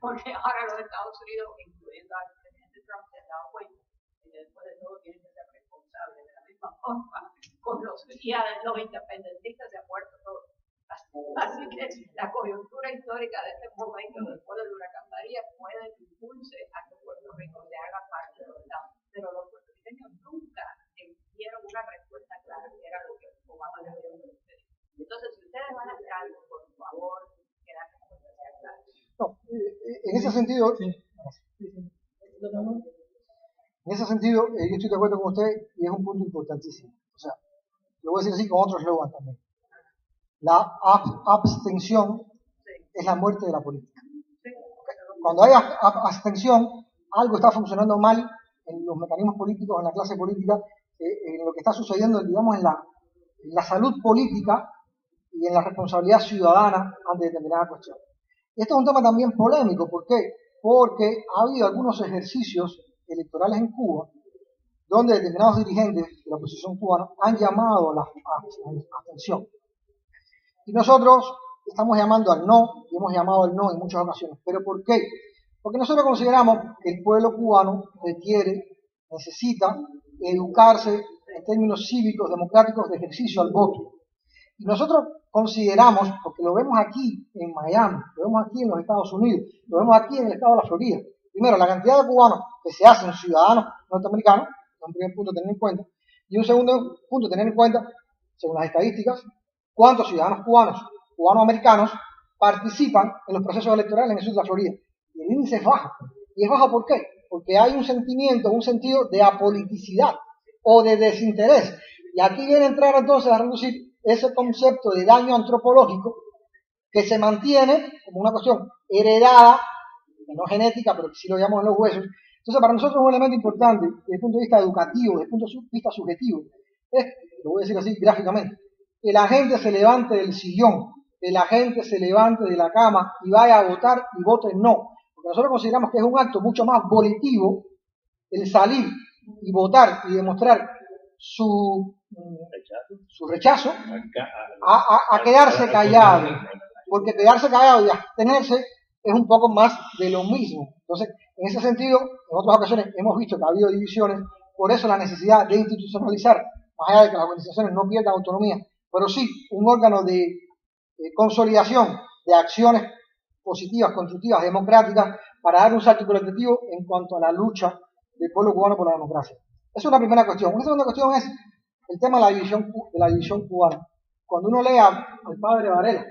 porque ahora los Estados Unidos, incluyendo al presidente Trump, se han dado cuenta que después de todo tienen que ser responsables de la misma forma. Con los independentistas se ha muerto todo. Así que la coyuntura histórica de este momento, después del huracán María, puede que impulse a que Puerto Rico se haga parte de los Estados. Pero los puertorriqueños nunca dieron una respuesta clara, que era lo que Obama le había pedido. Entonces, si ustedes van a hacer algo, por favor, que la respuesta sea clara. No, en ese sentido, yo estoy de acuerdo con usted y es un punto importantísimo. O sea, lo voy a decir así con otro eslogan también. La abstención es la muerte de la política. Cuando hay abstención, algo está funcionando mal en los mecanismos políticos, en la clase política, en lo que está sucediendo, digamos, en la salud política y en la responsabilidad ciudadana ante determinadas cuestiones. Esto es un tema también polémico. ¿Por qué? Porque ha habido algunos ejercicios electorales en Cuba donde determinados dirigentes de la oposición cubana han llamado a la abstención. Y nosotros estamos llamando al no, y hemos llamado al no en muchas ocasiones. ¿Pero por qué? Porque nosotros consideramos que el pueblo cubano necesita educarse en términos cívicos, democráticos, de ejercicio al voto. Y nosotros consideramos, porque lo vemos aquí en Miami, lo vemos aquí en los Estados Unidos, lo vemos aquí en el estado de la Florida. Primero, la cantidad de cubanos que se hacen ciudadanos norteamericanos, es un primer punto a tener en cuenta. Y un segundo punto a tener en cuenta, según las estadísticas, cuántos ciudadanos cubano-americanos, participan en los procesos electorales en el sur de la Florida. Y el índice es bajo. ¿Y es bajo por qué? Porque hay un sentimiento, un sentido de apoliticidad o de desinterés. Y aquí viene a entrar entonces a reducir ese concepto de daño antropológico que se mantiene como una cuestión heredada, no genética, pero que sí lo llamamos en los huesos. Entonces, para nosotros un elemento importante desde el punto de vista educativo, desde el punto de vista subjetivo, es, lo voy a decir así gráficamente, que la gente se levante del sillón, que la gente se levante de la cama y vaya a votar y vote no. Porque nosotros consideramos que es un acto mucho más volitivo el salir y votar y demostrar su rechazo a quedarse callado. Porque quedarse callado y abstenerse es un poco más de lo mismo. Entonces, en ese sentido, en otras ocasiones hemos visto que ha habido divisiones, por eso la necesidad de institucionalizar, más allá de que las organizaciones no pierdan autonomía, pero sí un órgano de consolidación de acciones positivas, constructivas, democráticas, para dar un salto colectivo en cuanto a la lucha del pueblo cubano por la democracia. Esa es una primera cuestión. Una segunda cuestión es el tema de la división cubana. Cuando uno lee al padre Varela,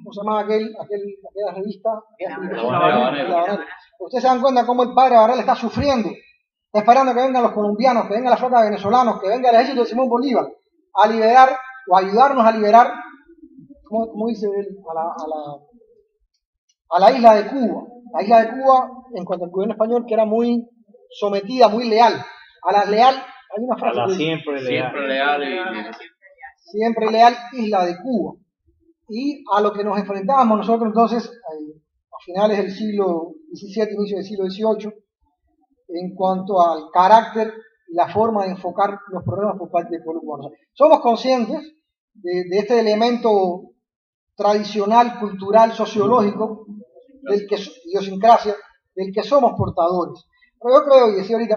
¿cómo se llama aquella revista? La Habanera. Ustedes se dan cuenta cómo el padre Varela está sufriendo, está esperando que vengan los colombianos, que venga la flota de venezolanos, que venga el ejército de Simón Bolívar a liberar o ayudarnos a liberar, ¿cómo dice él? A la isla de Cuba. La isla de Cuba, en cuanto al gobierno español, que era muy sometida, muy leal. A la leal, hay una frase. A la siempre leal. Siempre leal, isla de Cuba. Y a lo que nos enfrentábamos nosotros entonces, a finales del siglo XVII, inicio del siglo XVIII, en cuanto al carácter y la forma de enfocar los problemas por parte del pueblo cubano. Somos conscientes de este elemento tradicional, cultural, sociológico, del que idiosincrasia, del que somos portadores. Pero yo creo, y decía ahorita,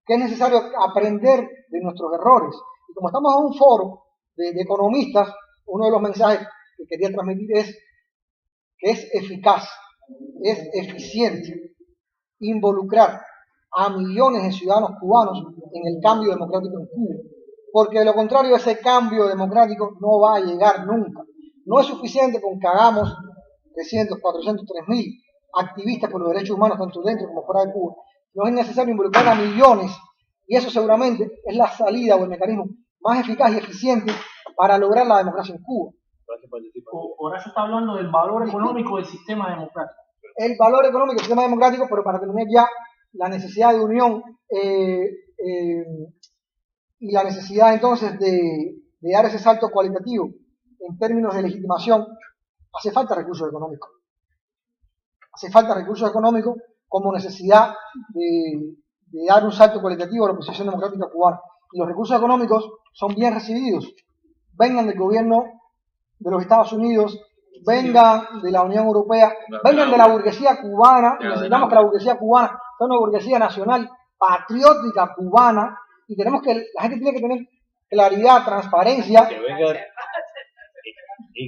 que es necesario aprender de nuestros errores. Y como estamos en un foro de economistas, uno de los mensajes que quería transmitir es que es eficaz, es eficiente involucrar a millones de ciudadanos cubanos en el cambio democrático en Cuba. Porque de lo contrario, ese cambio democrático no va a llegar nunca. No es suficiente con que hagamos 300, 400, 3.000 activistas por los derechos humanos, tanto dentro como fuera de Cuba. No es necesario involucrar a millones, y eso seguramente es la salida o el mecanismo más eficaz y eficiente para lograr la democracia en Cuba. Horacio está hablando del valor económico del sistema democrático. El valor económico del sistema democrático, pero para tener ya la necesidad de unión y la necesidad entonces de dar ese salto cualitativo en términos de legitimación, hace falta recursos económicos. Hace falta recursos económicos como necesidad de dar un salto cualitativo a la oposición democrática cubana. Y los recursos económicos son bien recibidos. Vengan del gobierno de los Estados Unidos, vengan de la Unión Europea, vengan de la burguesía cubana. Necesitamos que la burguesía cubana sea una burguesía nacional, patriótica cubana, y tenemos que, la gente tiene que tener claridad, transparencia.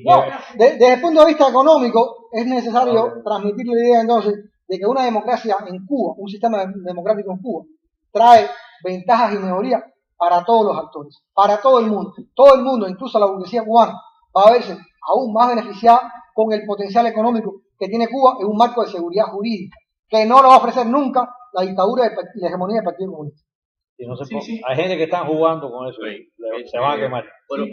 No, desde el punto de vista económico es necesario transmitir la idea entonces de que una democracia en Cuba, un sistema democrático en Cuba, trae ventajas y mejorías para todos los actores, para todo el mundo, incluso la burguesía cubana, va a verse aún más beneficiada con el potencial económico que tiene Cuba en un marco de seguridad jurídica, que no lo va a ofrecer nunca la dictadura y la hegemonía del Partido Comunista. Y no hay gente que están jugando con eso, se van a quemar. Bueno,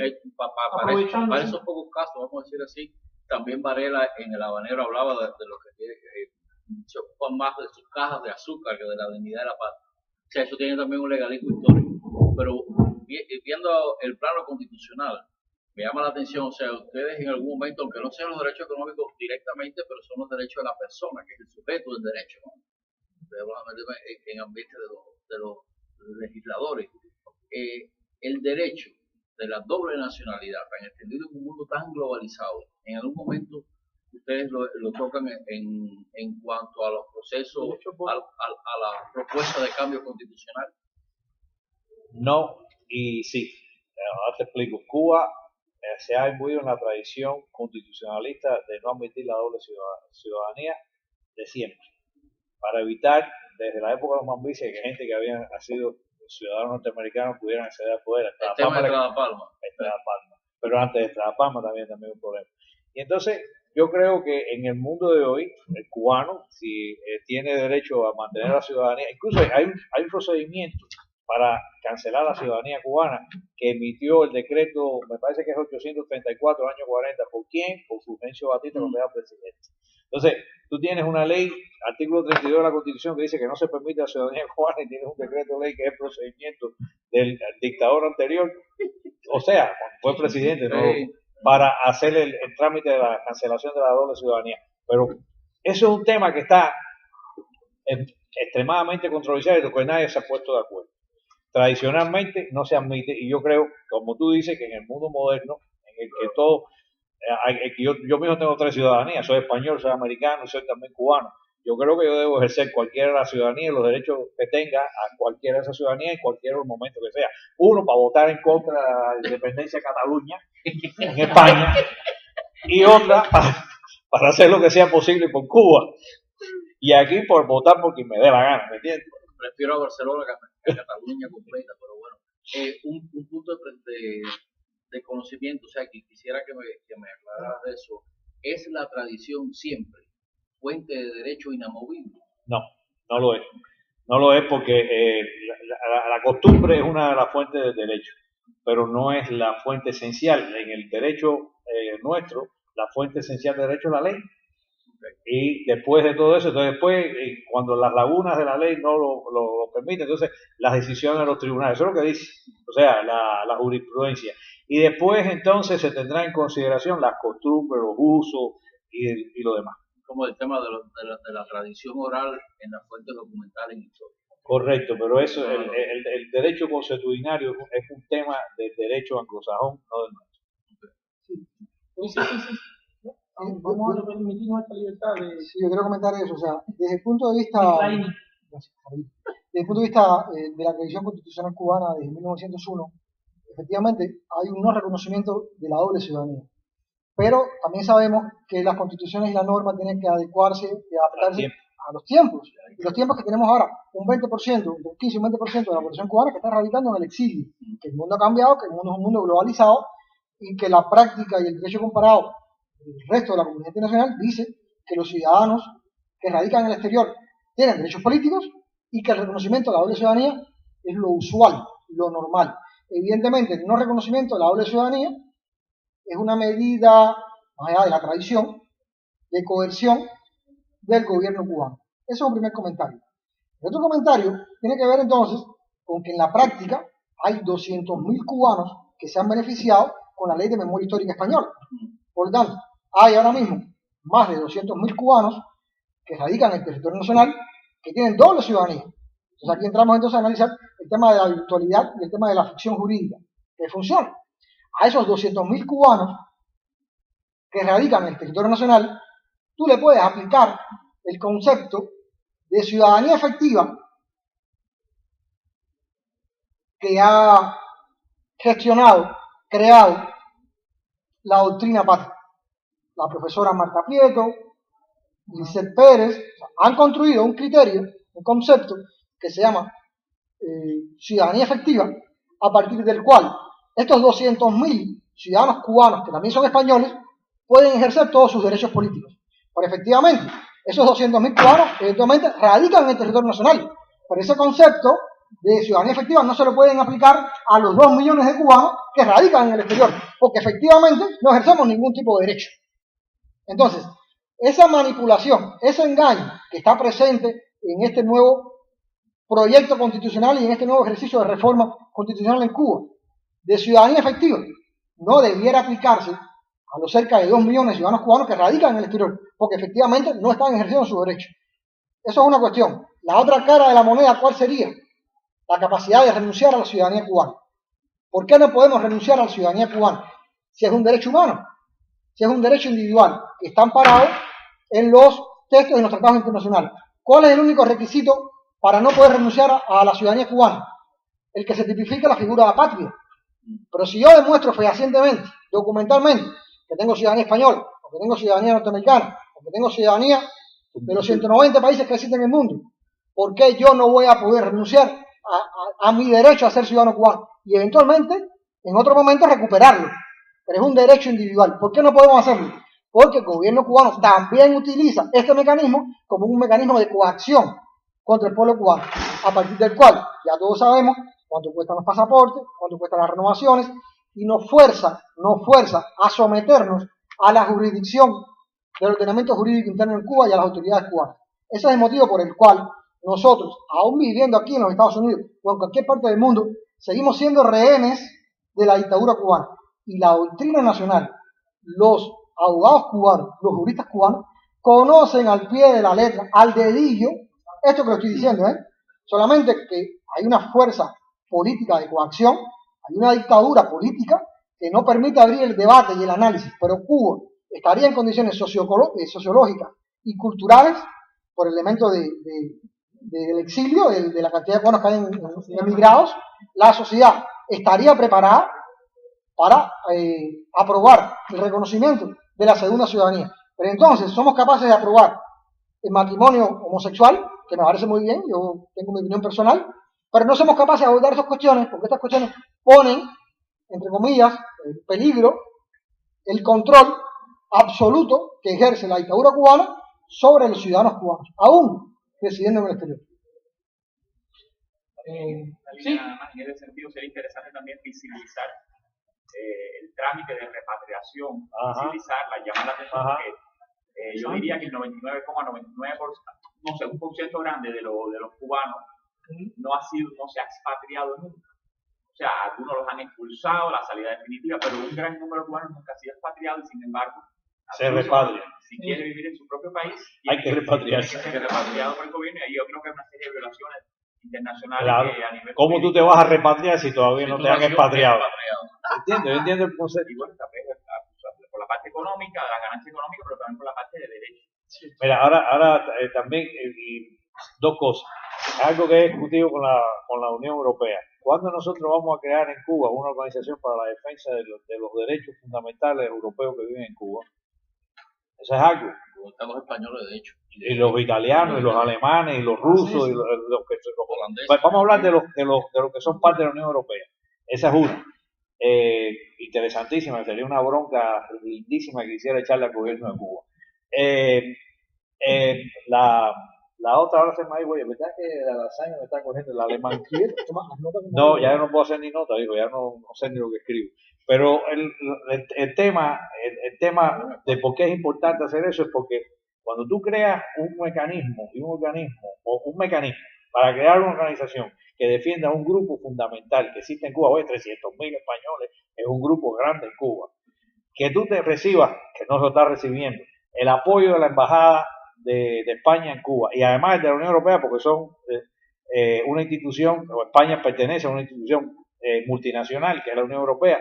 para esos pocos casos, vamos a decir así, también Varela en El Habanero hablaba de lo que se ocupan más de sus cajas de azúcar que de la dignidad de la paz. O sea, eso tiene también un legalismo histórico. Pero viendo el plano constitucional, me llama la atención, o sea, ustedes en algún momento, aunque no sean los derechos económicos directamente, pero son los derechos de la persona, que es el sujeto del derecho, ¿no? En ambiente de los legisladores, el derecho de la doble nacionalidad, tan extendido en un mundo tan globalizado, en algún momento ustedes lo tocan en cuanto a los procesos, a la propuesta de cambio constitucional. No, y sí, ahora te explico. Cuba se ha imbuido en la tradición constitucionalista de no admitir la doble ciudadanía de siempre, para evitar desde la época de los mambises, que gente que había sido ciudadanos norteamericanos pudieran acceder al poder. El tema de Estrada Palma. Pero antes de Estrada Palma también un problema. Y entonces, yo creo que en el mundo de hoy, el cubano, si tiene derecho a mantener la ciudadanía, incluso hay un procedimiento para cancelar la ciudadanía cubana que emitió el decreto, me parece que es 834 del año 40, ¿por quién? Por Fulgencio Batista cuando era presidente. Entonces, tú tienes una ley, artículo 32 de la Constitución, que dice que no se permite la ciudadanía cubana, y tienes un decreto de ley que es el procedimiento del dictador anterior, o sea, cuando fue presidente, ¿no? Para hacer el trámite de la cancelación de la doble ciudadanía. Pero eso es un tema que está extremadamente controversial y lo que nadie se ha puesto de acuerdo. Tradicionalmente no se admite, y yo creo, como tú dices, que en el mundo moderno, en el que todo, yo mismo tengo 3 ciudadanías, soy español, soy americano, soy también cubano. Yo creo que yo debo ejercer cualquiera de las ciudadanías y los derechos que tenga a cualquiera de esas ciudadanías en cualquier momento que sea. Uno, para votar en contra de la independencia de Cataluña en España, y otra, para hacer lo que sea posible por Cuba. Y aquí por votar por quien me dé la gana, ¿me entiendes? Prefiero a Barcelona que a Cataluña completa, pero bueno. Un punto de conocimiento, o sea, que quisiera que me aclararas de eso. ¿Es la tradición siempre fuente de derecho inamovible? No, no lo es. No lo es porque la costumbre es una de las fuentes del derecho, pero no es la fuente esencial. En el derecho nuestro, la fuente esencial del derecho es la ley. Y después de todo eso, entonces después, cuando las lagunas de la ley no lo permiten, entonces las decisiones de los tribunales, eso es lo que dice, o sea, la jurisprudencia. Y después entonces se tendrá en consideración las costumbres, los usos y lo demás. Como el tema de la tradición oral en las fuentes documentales en historia. Correcto, pero eso, el derecho consuetudinario es un tema del derecho anglosajón, no del nuestro. Sí. Vamos a permitir nuestra libertad de... Sí, yo quiero comentar eso, o sea, desde el punto de vista... Desde el punto de vista de la tradición constitucional cubana desde 1901, efectivamente hay un no reconocimiento de la doble ciudadanía. Pero también sabemos que las constituciones y las normas tienen que adecuarse y adaptarse a los tiempos. Y los tiempos que tenemos ahora, un 20%, un 15 y un 20% de la población cubana que está radicando en el exilio. Que el mundo ha cambiado, que el mundo es un mundo globalizado y que la práctica y el derecho comparado del resto de la comunidad internacional dice que los ciudadanos que radican en el exterior tienen derechos políticos y que el reconocimiento de la doble ciudadanía es lo usual, lo normal. Evidentemente, el no reconocimiento de la doble ciudadanía es una medida, más allá de la tradición, de coerción del gobierno cubano. Ese es un primer comentario. El otro comentario tiene que ver entonces con que en la práctica hay 200.000 cubanos que se han beneficiado con la Ley de Memoria Histórica Española. Por lo tanto, hay ahora mismo más de 200.000 cubanos que radican en el territorio nacional que tienen doble ciudadanía. Entonces aquí entramos entonces a analizar el tema de la virtualidad y el tema de la ficción jurídica, que funciona. A esos 200.000 cubanos que radican en el territorio nacional, tú le puedes aplicar el concepto de ciudadanía efectiva que ha gestionado, creado la doctrina Patria. La profesora Marta Prieto, Lisset Pérez, han construido un criterio, un concepto que se llama ciudadanía efectiva, a partir del cual estos 200.000 ciudadanos cubanos, que también son españoles, pueden ejercer todos sus derechos políticos. Pero efectivamente, esos 200.000 cubanos eventualmente radican en el territorio nacional. Pero ese concepto de ciudadanía efectiva no se lo pueden aplicar a los 2 millones de cubanos que radican en el exterior, porque efectivamente no ejercemos ningún tipo de derecho. Entonces, esa manipulación, ese engaño que está presente en este nuevo proyecto constitucional y en este nuevo ejercicio de reforma constitucional en Cuba, de ciudadanía efectiva, no debiera aplicarse a los cerca de 2 millones de ciudadanos cubanos que radican en el exterior, porque efectivamente no están ejerciendo su derecho. Eso es una cuestión. La otra cara de la moneda, ¿cuál sería? La capacidad de renunciar a la ciudadanía cubana. ¿Por qué no podemos renunciar a la ciudadanía cubana? Si es un derecho humano, si es un derecho individual, que está amparado en los textos y en los tratados internacionales. ¿Cuál es el único requisito para no poder renunciar a la ciudadanía cubana? El que se tipifique la figura de apátrida. Pero si yo demuestro fehacientemente, documentalmente, que tengo ciudadanía española, o que tengo ciudadanía norteamericana, o que tengo ciudadanía de los 190 países que existen en el mundo, ¿por qué yo no voy a poder renunciar a mi derecho a ser ciudadano cubano? Y eventualmente, en otro momento, recuperarlo. Pero es un derecho individual. ¿Por qué no podemos hacerlo? Porque el gobierno cubano también utiliza este mecanismo como un mecanismo de coacción contra el pueblo cubano, a partir del cual ya todos sabemos cuánto cuestan los pasaportes, cuánto cuestan las renovaciones, y nos fuerza a someternos a la jurisdicción del ordenamiento jurídico interno en Cuba y a las autoridades cubanas. Ese es el motivo por el cual nosotros, aún viviendo aquí en los Estados Unidos o en cualquier parte del mundo, seguimos siendo rehenes de la dictadura cubana. Y la doctrina nacional, los abogados cubanos, los juristas cubanos, conocen al pie de la letra, al dedillo, esto que lo estoy diciendo, solamente que hay una fuerza política de coacción, hay una dictadura política que no permite abrir el debate y el análisis, pero Cuba estaría en condiciones sociológicas y culturales por el elemento del exilio, de la cantidad de cubanos que hay emigrados. La sociedad estaría preparada para aprobar el reconocimiento de la segunda ciudadanía. Pero entonces somos capaces de aprobar el matrimonio homosexual, que me parece muy bien, yo tengo mi opinión personal, pero no somos capaces de abordar esas cuestiones, porque estas cuestiones ponen, entre comillas, en peligro el control absoluto que ejerce la dictadura cubana sobre los ciudadanos cubanos, aún residiendo en el exterior. Sí. En ese sentido sería interesante también visibilizar el trámite de repatriación, visibilizarla, llamar la atención, porque yo diría que el 99,99%, no sé, un porcentaje grande de los cubanos no se ha expatriado nunca. O sea, algunos los han expulsado, la salida definitiva, pero un gran número de cubanos nunca ha sido expatriado y sin embargo se repatria. Si quiere vivir en su propio país, hay que repatriarse. Hay que ser repatriado por el gobierno, y ahí yo creo que hay una serie de violaciones internacionales, claro, que a nivel ¿cómo tú te vas a repatriar si todavía no te han expatriado? Entiendo el concepto. Y bueno, también por la parte económica, la ganancia económica, pero también por la parte de derecho. Mira, ahora también dos cosas. Algo que he discutido con la Unión Europea. ¿Cuándo nosotros vamos a crear en Cuba una organización para la defensa de los derechos fundamentales europeos que viven en Cuba? Eso es algo. Están los españoles, de hecho. Y los italianos, y los alemanes, y los rusos, y los holandeses. Vamos a hablar de los que son parte de la Unión Europea. Esa es una. Interesantísima, sería una bronca lindísima que quisiera echarle al gobierno de Cuba. La otra, ahora se me ha ido, ¿verdad que la lasaña me está cogiendo el alemán? No, ya no puedo hacer ni nota, digo, ya no sé ni lo que escribo. Pero el tema de por qué es importante hacer eso es porque cuando tú creas un mecanismo para crear una organización que defienda un grupo fundamental que existe en Cuba, hoy 300.000 españoles, es un grupo grande en Cuba, que tú te recibas, que no lo estás recibiendo, el apoyo de la embajada de España en Cuba y además de la Unión Europea, porque son una institución, o España pertenece a una institución multinacional que es la Unión Europea.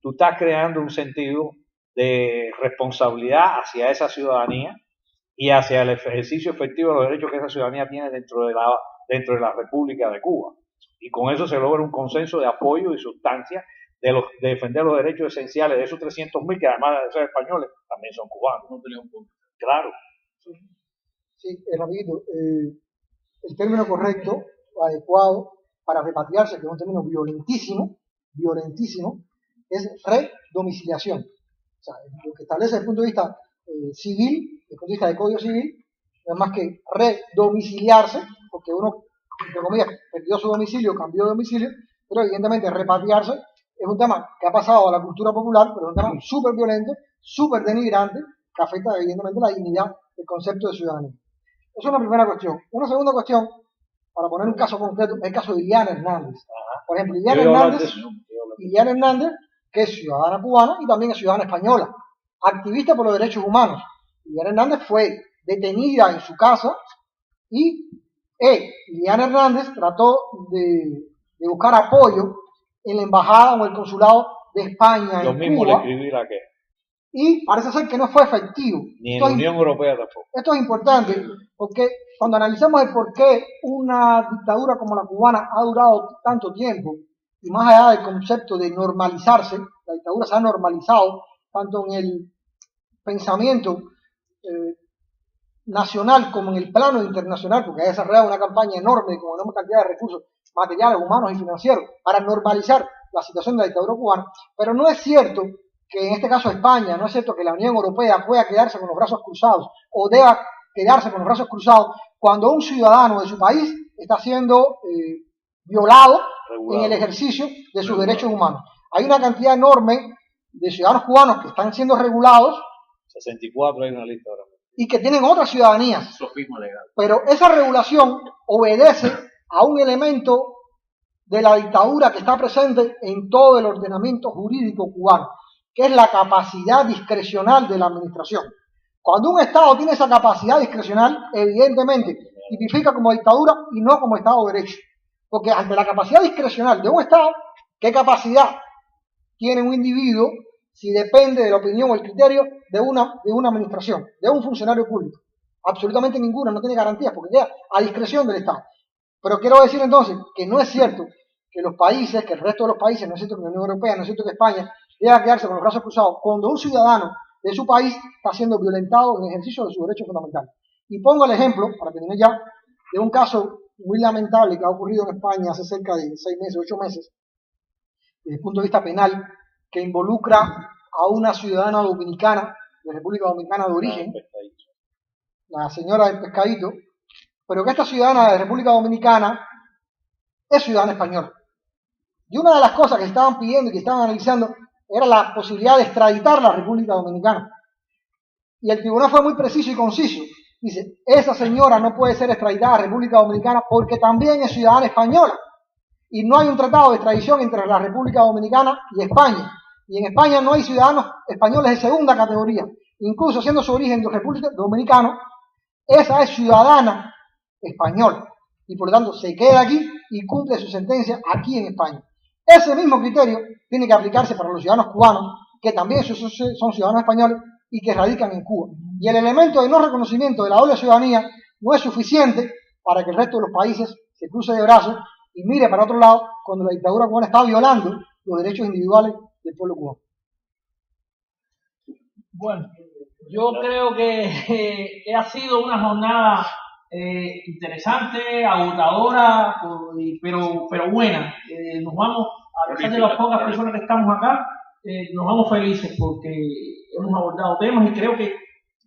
Tú estás creando un sentido de responsabilidad hacia esa ciudadanía y hacia el ejercicio efectivo de los derechos que esa ciudadanía tiene dentro de la República de Cuba. Y con eso se logra un consenso de apoyo y sustancia de defender los derechos esenciales de esos 300.000 que además de ser españoles también son cubanos. No tenía un punto. Claro. Sí, rapidito. El término correcto, adecuado para repatriarse, que es un término violentísimo, es redomiciliación. O sea, lo que establece desde el punto de vista civil, desde el punto de vista del Código Civil, no es más que redomiciliarse, porque uno, entre comillas, perdió su domicilio, cambió de domicilio, pero evidentemente repatriarse es un tema que ha pasado a la cultura popular, pero es un tema súper violento, súper denigrante, que afecta evidentemente la dignidad del concepto de ciudadanía. Esa es una primera cuestión. Una segunda cuestión, para poner un caso concreto, es el caso de Liliana Hernández. Por ejemplo, Liliana Hernández, que es ciudadana cubana y también es ciudadana española, activista por los derechos humanos. Liliana Hernández fue detenida en su casa y Liliana Hernández trató de buscar apoyo en la embajada o el consulado de España en mismo Cuba. Le escribí la queja. Y parece ser que no fue efectivo. Ni en la Unión Europea tampoco. Esto es importante porque cuando analizamos el por qué una dictadura como la cubana ha durado tanto tiempo, y más allá del concepto de normalizarse, la dictadura se ha normalizado tanto en el pensamiento nacional como en el plano internacional, porque ha desarrollado una campaña enorme con enorme cantidad de recursos materiales, humanos y financieros para normalizar la situación de la dictadura cubana, pero no es cierto que en este caso España, no es cierto que la Unión Europea pueda quedarse con los brazos cruzados o deba quedarse con los brazos cruzados cuando un ciudadano de su país está siendo violado en el ejercicio de sus derechos humanos. Hay una cantidad enorme de ciudadanos cubanos que están siendo regulados. 64 hay una lista ahora mismo. Y que tienen otras ciudadanías. Sofisma legal. Pero esa regulación obedece a un elemento de la dictadura que está presente en todo el ordenamiento jurídico cubano, que es la capacidad discrecional de la administración. Cuando un Estado tiene esa capacidad discrecional, evidentemente tipifica como dictadura y no como Estado de Derecho. Porque ante la capacidad discrecional de un Estado, ¿qué capacidad tiene un individuo si depende de la opinión o el criterio de una administración, de un funcionario público? Absolutamente ninguna, no tiene garantías porque queda a discreción del Estado. Pero quiero decir entonces que no es cierto que los países, que el resto de los países, no es cierto que la Unión Europea, no es cierto que España, deba quedarse con los brazos cruzados cuando un ciudadano de su país está siendo violentado en el ejercicio de sus derechos fundamentales. Y pongo el ejemplo, para terminar ya, de un caso muy lamentable que ha ocurrido en España hace cerca de 6 meses, 8 meses, desde el punto de vista penal, que involucra a una ciudadana dominicana, de República Dominicana de origen, la señora del Pescadito, pero que esta ciudadana de República Dominicana es ciudadana española. Y una de las cosas que estaban pidiendo y que estaban analizando era la posibilidad de extraditar a la República Dominicana. Y el tribunal fue muy preciso y conciso. Dice, esa señora no puede ser extraditada a la República Dominicana porque también es ciudadana española. Y no hay un tratado de extradición entre la República Dominicana y España. Y en España no hay ciudadanos españoles de segunda categoría. Incluso siendo su origen de República Dominicana, esa es ciudadana española. Y por lo tanto se queda aquí y cumple su sentencia aquí en España. Ese mismo criterio tiene que aplicarse para los ciudadanos cubanos, que también son ciudadanos españoles y que radican en Cuba. Y el elemento de no reconocimiento de la doble ciudadanía no es suficiente para que el resto de los países se cruce de brazos y mire para otro lado cuando la dictadura cubana está violando los derechos individuales del pueblo cubano. Bueno, yo creo que ha sido una jornada interesante, agotadora, pero buena. Nos vamos, a pesar de las pocas personas que estamos acá, nos vamos felices porque hemos abordado temas y creo que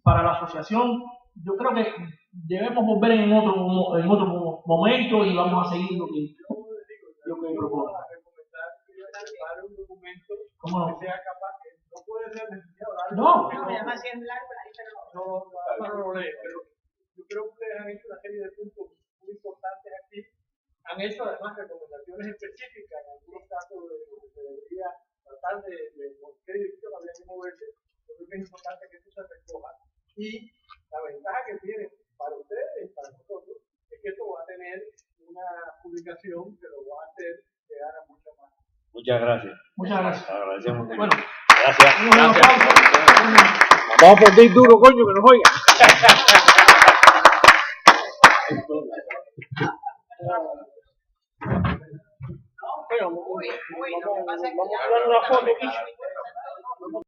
para la asociación, yo creo que debemos volver en otro momento y vamos a seguir lo que propongo. Para un documento ¿Cómo no? que sea capaz, que no puede ser demasiado largo. No, además si es largo, ahí se lo... No, pero yo creo que ustedes han hecho una serie de puntos muy importantes aquí. Han hecho además recomendaciones específicas en algunos casos de lo que se debería tratar de qué dirección habría que moverse. Yo creo que es importante que esto se recoja. Y la ventaja que tiene para ustedes y para nosotros es que esto va a tener una publicación que lo va a hacer llegar a mucha más. Muchas gracias. Muchas gracias. Agradecemos. Bueno, gracias. Gracias. Vamos a aplaudir duro, coño, que nos oiga. Uy, lo que pasa es que Vamos a dar una foto.